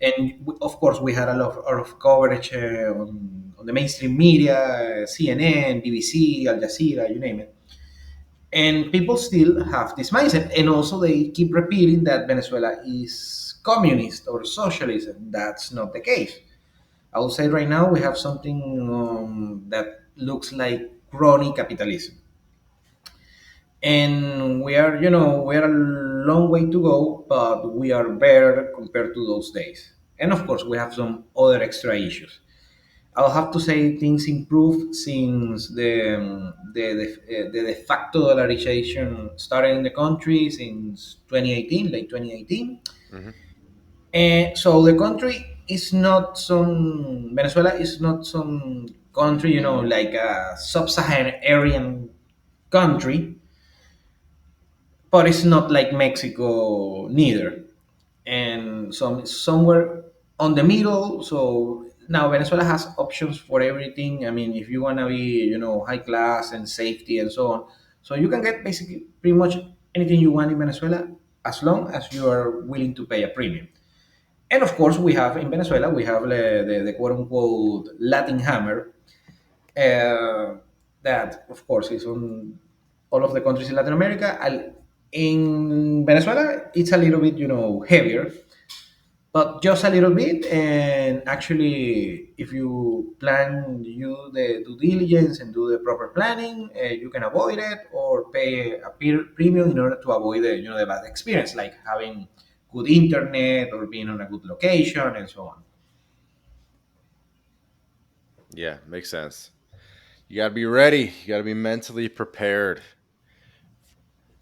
And of course, we had a lot of coverage on the mainstream media, CNN, BBC, Al Jazeera, you name it. And people still have this mindset, and also they keep repeating that Venezuela is communist or socialist. That's not the case. I would say right now we have something that looks like crony capitalism, and we are a long way to go, but we are better compared to those days. And of course, we have some other extra issues. I'll have to say things improved since the de facto dollarization started in the country since 2018, late 2018. Hmm. And so the country is not some Venezuela is not some country, like a sub-Saharan country, but it's not like Mexico neither. And somewhere on the middle. So now Venezuela has options for everything. I mean, if you want to be, high class and safety and so on, so you can get basically pretty much anything you want in Venezuela as long as you are willing to pay a premium. And of course, we have in Venezuela, we have the quote unquote Latin hammer, uh, that of course is on all of the countries in Latin America. In Venezuela, it's a little bit, heavier, but just a little bit. And actually, if you you the due diligence and do the proper planning, you can avoid it or pay a premium in order to avoid the bad experience, like having good internet or being on a good location and so on. Yeah, makes sense. You got to be ready. You got to be mentally prepared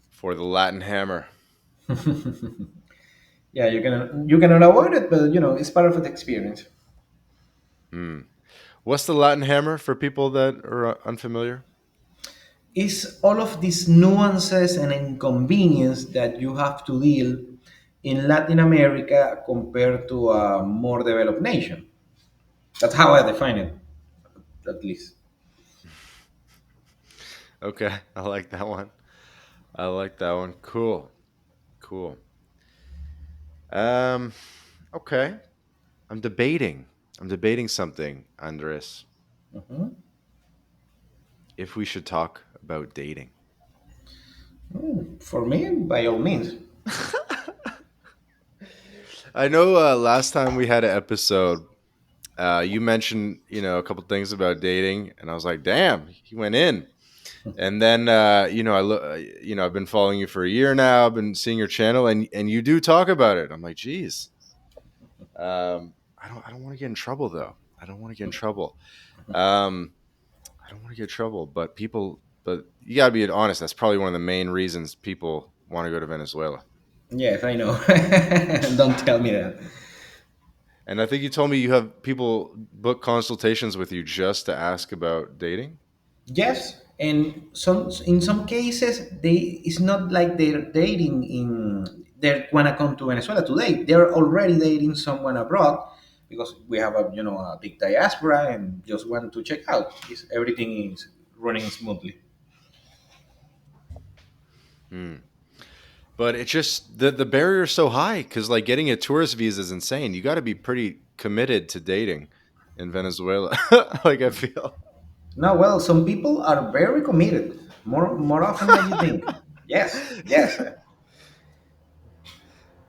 for the Latin hammer. Yeah, you cannot avoid it, but it's part of the experience. Hmm. What's the Latin hammer for people that are unfamiliar? It's all of these nuances and inconvenience that you have to deal in Latin America compared to a more developed nation. That's how I define it, at least. Okay, I like that one. I like that one. Cool. Cool. Um okay. I'm debating. I'm debating something, Andres. Mhm. If we should talk about dating. For me, by all means. I know last time we had an episode, you mentioned, a couple things about dating, and I was like, damn, he went in. And then, I've been following you for a year now. I've been seeing your channel, and you do talk about it. I'm like, geez, I don't want to get in trouble though. I don't want to get in trouble. Um, I don't want to get in trouble, but but you gotta be honest. That's probably one of the main reasons people want to go to Venezuela. Yes, I know. Don't tell me that. And I think you told me you have people book consultations with you just to ask about dating. Yes, and some in some cases they it's not like they're dating in they wanna come to Venezuela to date. They're already dating someone abroad because we have a a big diaspora and just want to check out if everything is running smoothly. Hmm. But it just the barrier is so high because like getting a tourist visa is insane. You got to be pretty committed to dating in Venezuela. Like I feel. No, well, some people are very committed, more often than you think. Yes, yes.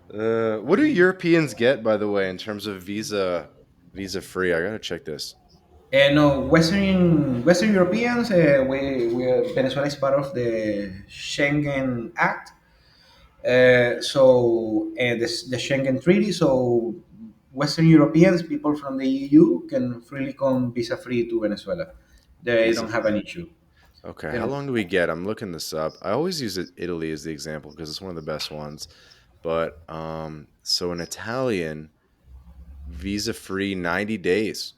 What do Europeans get, by the way, in terms of visa free? I gotta check this. No, Western Europeans, Venezuela is part of the Schengen Act, the Schengen Treaty. So Western Europeans, people from the EU, can freely come visa free to Venezuela. They Visa don't have an free. issue. Okay, how Then long do we get? I'm looking this up. I always use Italy as the example because it's one of the best ones. But so an Italian visa free 90 days.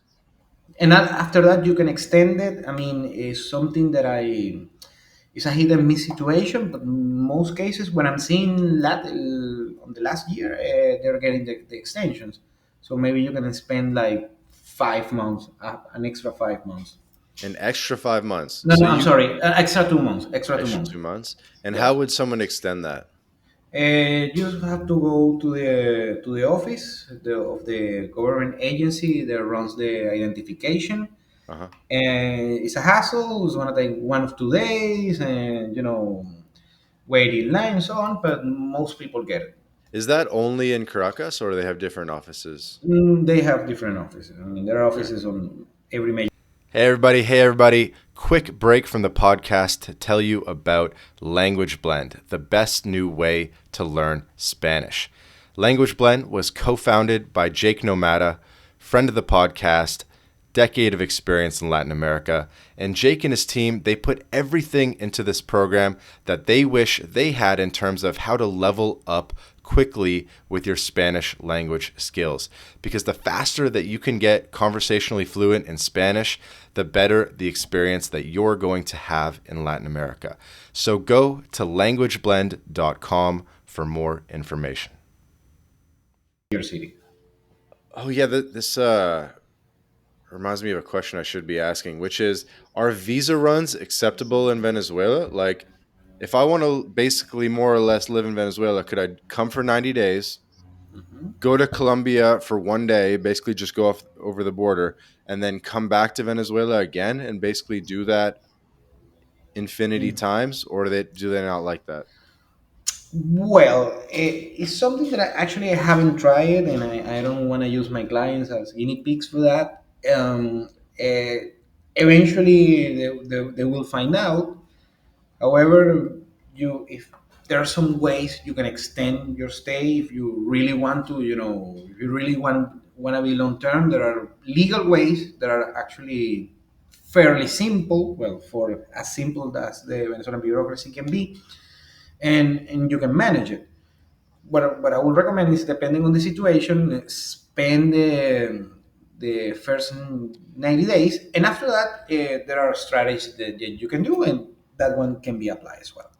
after that, you can extend it. I mean, it's something that I it's a hit and miss situation, but most cases when I'm seeing that on the last year, they're getting the extensions. So maybe you can spend like 5 months, an extra 5 months. An extra 5 months. No, So no, I'm you sorry, extra 2 months, extra two extra months. 2 months. And how Yes. would someone extend that? You just have to go to the office of the government agency that runs the identification, Uh-huh. and it's a hassle. It's gonna take 1 or 2 days, and wait in line and so on. But most people get it. Is that only in Caracas or do they have different offices? They have different offices. I mean, there are Okay. offices on every major. Hey, everybody. Hey, everybody. Quick break from the podcast to tell you about Language Blend, the best new way to learn Spanish. Language Blend was co founded by Jake Nomada, friend of the podcast, decade of experience in Latin America. And Jake and his team, they put everything into this program that they wish they had in terms of how to level up quickly with your Spanish language skills. Because the faster that you can get conversationally fluent in Spanish, the better the experience that you're going to have in Latin America. So go to languageblend.com for more information. City. Oh yeah, this reminds me of a question I should be asking, which is, are visa runs acceptable in Venezuela? Like, if I want to basically more or less live in Venezuela, could I come for 90 days, go to Colombia for 1 day, basically just go off over the border, and then come back to Venezuela again and basically do that infinity times, or do they not like that? Well, it's something that I haven't tried, and I don't want to use my clients as guinea pigs for that. Eventually, they will find out. However, if there are some ways you can extend your stay if you really want to, if you really want to be long term, there are legal ways that are actually fairly simple. Well, for as simple as the Venezuelan bureaucracy can be, and you can manage it. What I would recommend is, depending on the situation, spend the first 90 days, and after that, there are strategies that you can do, and that one can be applied as well.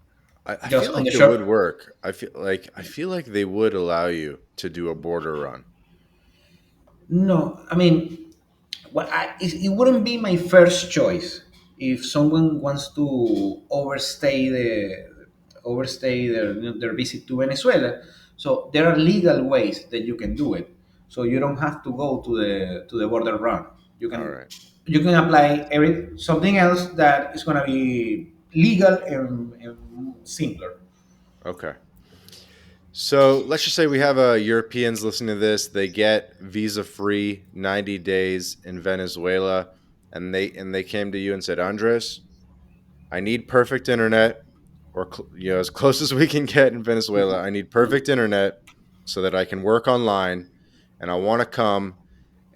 I Just feel on the like it would short. work. I feel like they would allow you to do a border run. No, I mean, it wouldn't be my first choice if someone wants to overstay their visit to Venezuela. So there are legal ways that you can do it. So you don't have to go to the border run. You All can right. you can apply something else that is going to be legal and simpler. Okay. So let's just say we have Europeans listening to this. They get visa free 90 days in Venezuela, and they came to you and said, Andres, I need perfect internet, or as close as we can get in Venezuela. I need perfect internet so that I can work online, and I want to come.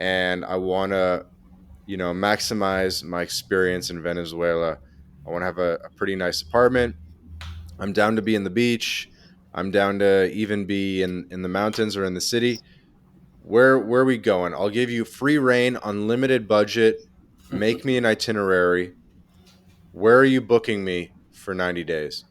and I want to, maximize my experience in Venezuela. I want to have a pretty nice apartment. I'm down to be in the beach. I'm down to even be in the mountains or in the city. Where are we going? I'll give you free reign, unlimited budget. Make me an itinerary. Where are you booking me for 90 days?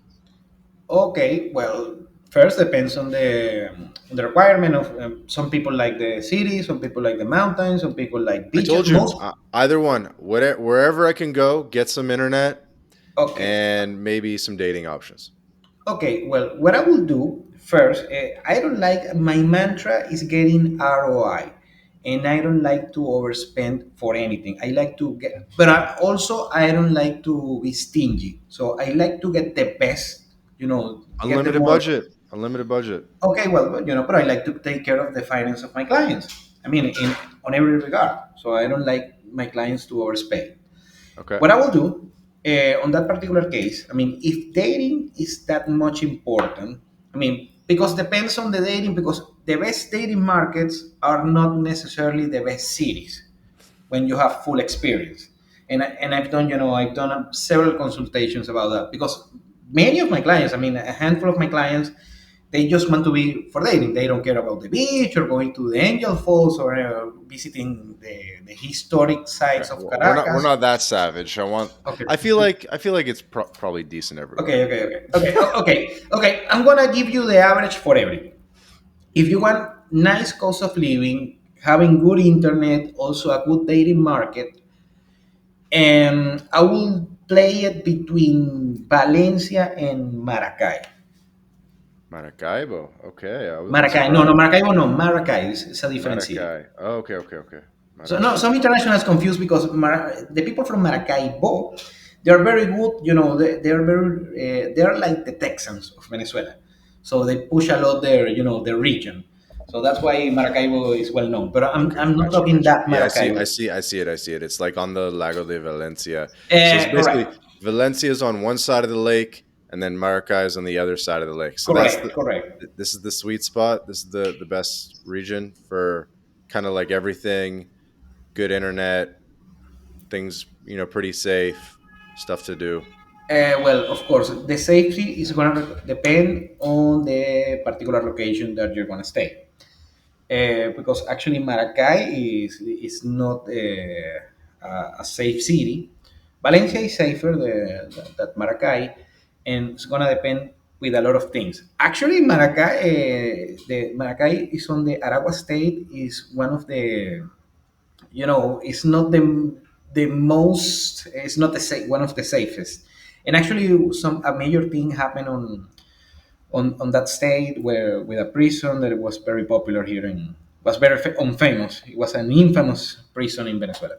Okay, well, first depends on the requirement of some people like the city, some people like the mountains, some people like I beaches. told you, Most either one. Wherever I can go, get some internet okay, and maybe some dating options. okay. Well, what I will do first, I don't like my mantra is getting ROI, and I don't like to overspend for anything. I like to get, but I don't like to be stingy. So I like to get the best. Get the Unlimited most. budget. Unlimited budget. Okay, well, but I like to take care of the finance of my clients. I mean, on every regard. So I don't like my clients to overspend. Okay. What I will do on that particular case, I mean, if dating is that much important, I mean, because depends on the dating, because the best dating markets are not necessarily the best cities when you have full experience. And I've done, I've done several consultations about that because many of my clients, I mean, a handful of my clients, they just want to be for dating. They don't care about the beach or going to the Angel Falls or visiting the historic Okay. sites of We're Caracas. not that savage. Okay. I feel like it's probably decent everywhere. Okay. I'm gonna give you the average for everything. If you want nice cost of living, having good internet, also a good dating market, and I will play it between Valencia and Maracay. Maracaibo. Okay. I'm Maracay, no, surprised. Maracaibo, no, Maracay is a different city. Maracay. Oh, okay. Okay. Okay. So no, Maracay. some internationals confused because the people from Maracaibo, they are very good. They are like the Texans of Venezuela. So they push a lot their region. So that's why Maracaibo is well known. But Okay, I'm not gotcha, talking gotcha. that Yeah, I see, I Maracaibo. see, I see it, I see it. It's like on the Lago de Valencia. So it's basically Correct, Valencia is on one side of the lake, and then Maracay is on the other side of the lake. So correct. this is the sweet spot. This is the best region for kind of like everything, good internet, things, pretty safe, stuff to do. Well, of course, the safety is going to depend on the particular location that you're going to stay. Because actually Maracay is not a safe city. Valencia is safer than Maracay, and it's gonna depend with a lot of things. Actually, the Maracay is on the Aragua state. Is one of the it's not the most. It's not one of the safest. And actually, a major thing happened on that state where with a prison that was very popular here in was very unfamous. It was an infamous prison in Venezuela.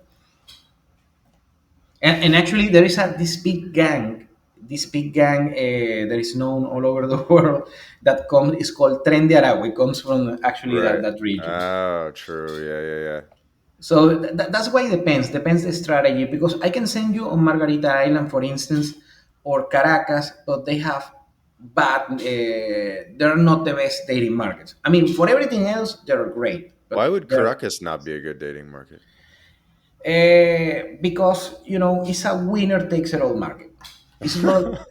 And actually, there is this big gang that is known all over the world that comes is called Tren de Aragua. It comes from actually Right. that region. Oh, true. Yeah, yeah, yeah. So that's why it depends the strategy because I can send you on Margarita Island, for instance, or Caracas, but they have bad. They're not the best dating markets. I mean, for everything else, they're great, Why but would they're Caracas not be a good dating market? because it's a winner takes it all market. It's not.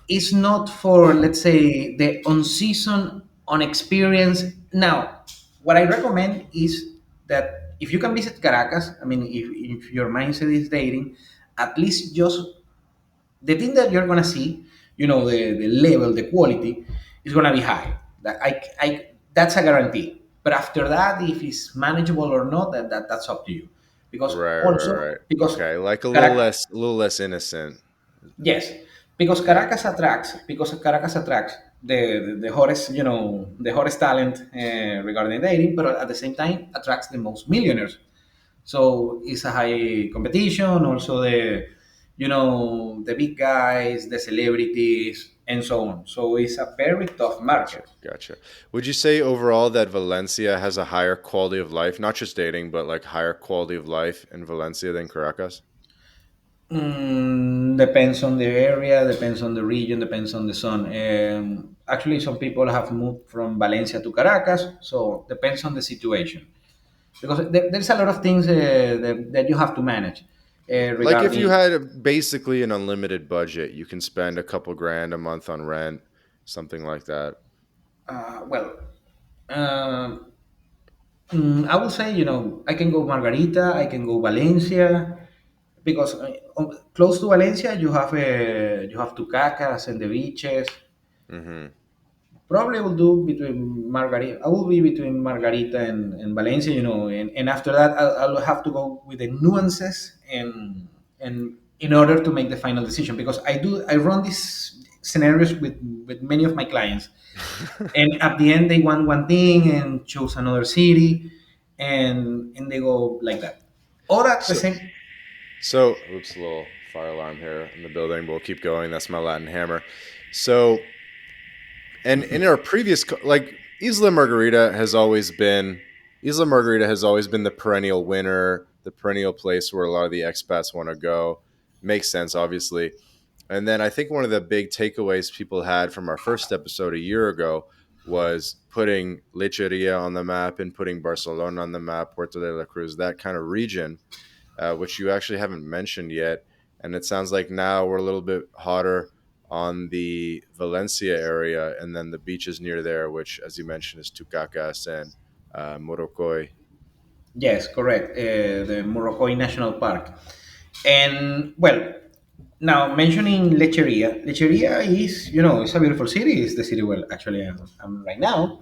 It's not for let's say the unseasoned, unexperienced. Now, what I recommend is that if you can visit Caracas, I mean, if your mindset is dating, at least just the thing that you're gonna see, the level, the quality is gonna be high. That's a guarantee. But after that, if it's manageable or not, that's up to you. Because Right, right, also right. because Okay, like Caracas, a little less innocent. yes, because Yeah. Caracas attracts the hottest, the hottest talent regarding dating, but at the same time attracts the most millionaires. So it's a high competition. Also the big guys, the celebrities, and so on. So it's a very tough Gotcha, market. gotcha. Would you say overall that Valencia has a higher quality of life, not just dating, but like higher quality of life in Valencia than Caracas? Depends on the area, depends on the region, depends on the sun. Actually, some people have moved from Valencia to Caracas, so depends on the situation. because there's a lot of things that you have to manage Like if you regarding. basically an unlimited budget, you can spend a couple grand a month on rent, something like that. Well, um, I would say, I can go Margarita, I can go Valencia, because close to Valencia you have Tucacas and the beaches. Hmm. Probably I will do between Margarita. I will be between Margarita and Valencia, and after that I'll have to go with the nuances and in order to make the final decision, because I run these scenarios with many of my clients, and at the end they want one thing and choose another city, and they go like that, or at the So, same. oops, a little fire alarm here in the building. We'll keep going. That's my Latin hammer. So, and in our previous, like Isla Margarita has always been the perennial winner, the perennial place where a lot of the expats want to go. Makes sense, obviously. And then I think one of the big takeaways people had from our first episode a year ago was putting Lecheria on the map and putting Barcelona on the map, Puerto de la Cruz, that kind of region, which you actually haven't mentioned yet. And it sounds like now we're a little bit hotter on the Valencia area, and then the beaches near there, which, as you mentioned, is Tucacas and Moroccoy. Yes, correct. The Morocco National Park. And well, now mentioning Lecheria, Lecheria is, it's a beautiful city. It's the city where actually I'm right now.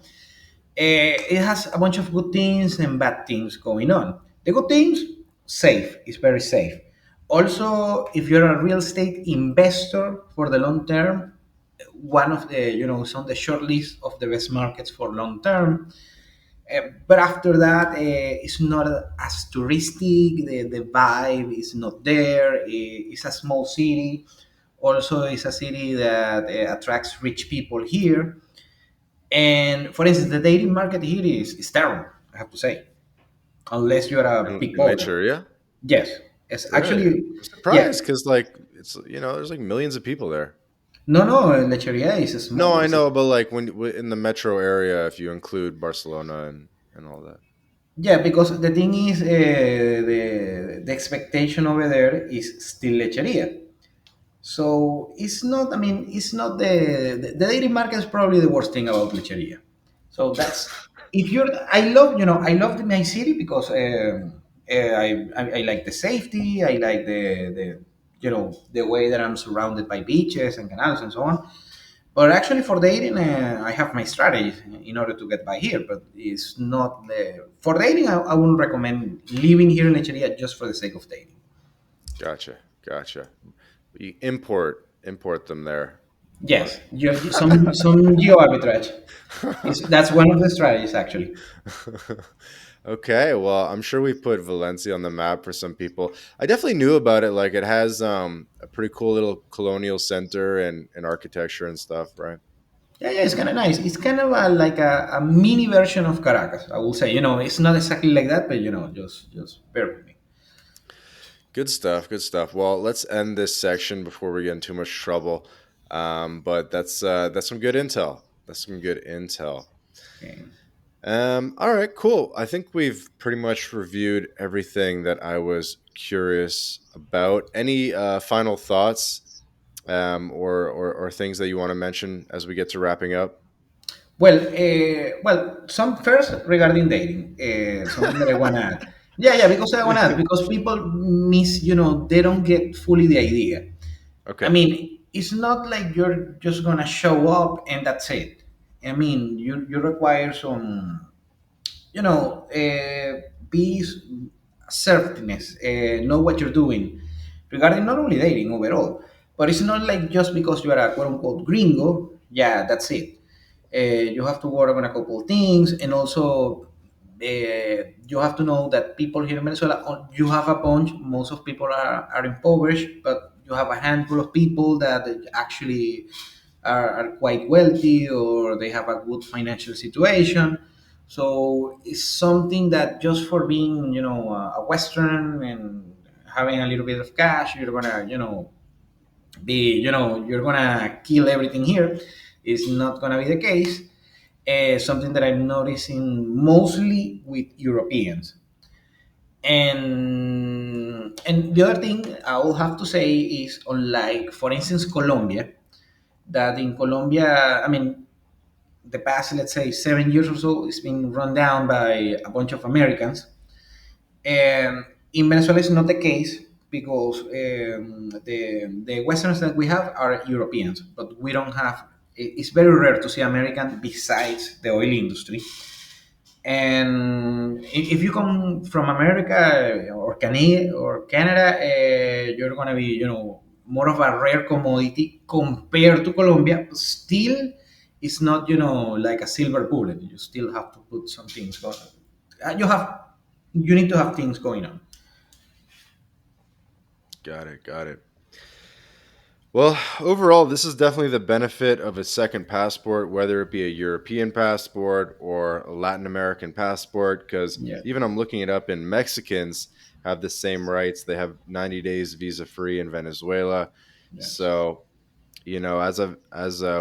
It has a bunch of good things and bad things going on. The good things, safe. It's very safe. Also, if you're a real estate investor for the long term, one of the, it's on the short list of the best markets for long term. But after that, it's not as touristic. The vibe is not there. It's a small city. Also, it's a city that attracts rich people here. And for instance, the dating market here is terrible, I have to say, unless you're a big In baller. Lecheria? Yes, it's Really? actually, I'm yeah. surprised because, like, it's, there's like millions of people there. No, no, Lecheria is No, small. I know, but like when in the metro area, if you include Barcelona and all that. Yeah, because the thing is, the expectation over there is still Lecheria. So it's not. I mean, it's not the dating market is probably the worst thing about Lecheria. So that's if you're. I love my city because I like the safety. I like the way that I'm surrounded by beaches and canals and so on. But actually, for dating, I have my strategies in order to get by here. But it's not the for dating. I wouldn't recommend living here in Lecheria just for the sake of dating. Gotcha, gotcha. You import them there. Or Yes, some geo arbitrage. That's one of the strategies actually. okay, well, I'm sure we put Valencia on the map for some people. I definitely knew about it. Like it has a pretty cool little colonial center and architecture and stuff, right? Yeah, yeah, it's kind of nice. It's kind of like a mini version of Caracas, I will say. It's not exactly like that, but just bear with me. Good stuff. Good stuff. Well, let's end this section before we get in too much trouble. But that's some good intel. That's some good intel. Okay. All right, cool. I think we've pretty much reviewed everything that I was curious about. Any final thoughts, or things that you want to mention as we get to wrapping up? Some first regarding dating, something that I want to add. Yeah, yeah, because I want to add because people miss, they don't get fully the idea. I Okay. mean, it's not like you're just gonna show up and that's it. I mean, you require some, be assertiveness, know what you're doing regarding not only dating overall, but it's not like just because you are a quote unquote gringo, yeah, that's it. You have to work on a couple of things, and also you have to know that people here in Venezuela, you have a bunch, most of people are impoverished, but you have a handful of people that actually are quite wealthy or they have a good financial situation. So it's something that just for being, a Western and having a little bit of cash, you're gonna, you're gonna kill everything here. Is not gonna be the case. Something that I'm noticing mostly with Europeans. And the other thing I will have to say is, unlike, for instance, Colombia, that in Colombia, I mean, the past, let's say, 7 years or so, it's been run down by a bunch of Americans. And in Venezuela, it's not the case because the Westerns that we have are Europeans, but we don't have. It's very rare to see American besides the oil industry. And if you come from America or Canada, you're gonna be, more of a rare commodity compared to Colombia. Still, it's not, like a silver bullet. You still have to put some things going. You need to have things going on. Got it. Got it. Well, overall, this is definitely the benefit of a second passport, whether it be a European passport or a Latin American passport. Because Yeah. even I'm looking it up, and Mexicans have the same rights. They have 90 days visa free in Venezuela. Yes. So as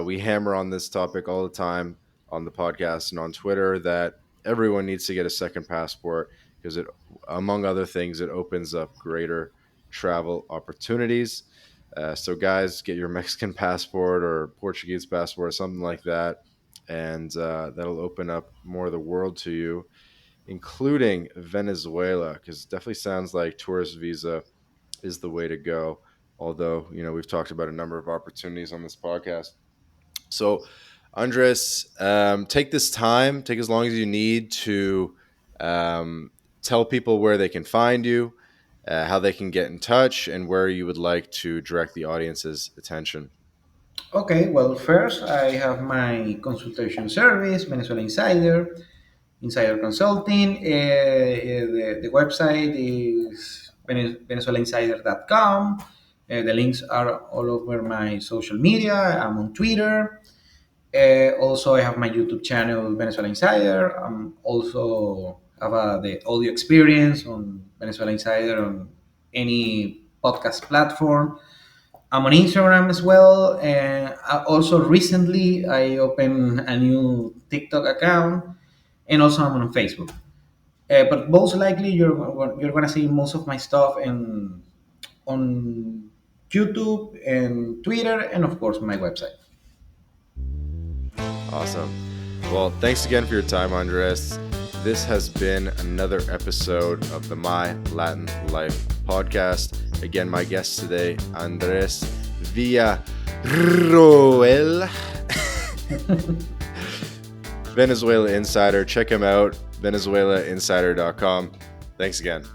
we hammer on this topic all the time on the podcast and on Twitter, that everyone needs to get a second passport because it, among other things, it opens up greater travel opportunities. So, guys, get your Mexican passport or Portuguese passport or something like that, and that'll open up more of the world to you, including Venezuela, because it definitely sounds like tourist visa is the way to go. Although, we've talked about a number of opportunities on this podcast. So, Andres, take this time, take as long as you need to um, tell people where they can find you, how they can get in touch, and where you would like to direct the audience's attention. Okay, well, first I have my consultation service, Venezuela Insider Consulting. The website is venezuelainsider.com. The links are all over my social media. I'm on Twitter. Also, I have my YouTube channel, Venezuela Insider. Also have the audio experience on Venezuela Insider on any podcast platform. I'm on Instagram as well, and also recently I opened a new TikTok account, and also I'm on Facebook. But most likely you're gonna see most of my stuff on YouTube and Twitter, and of course my website. Awesome. Well, thanks again for your time, Andres. This has been another episode of the My Latin Life podcast. Again, my guest today, Andres Villarroel, Venezuela Insider. Check him out, venezuelainsider.com. Thanks again.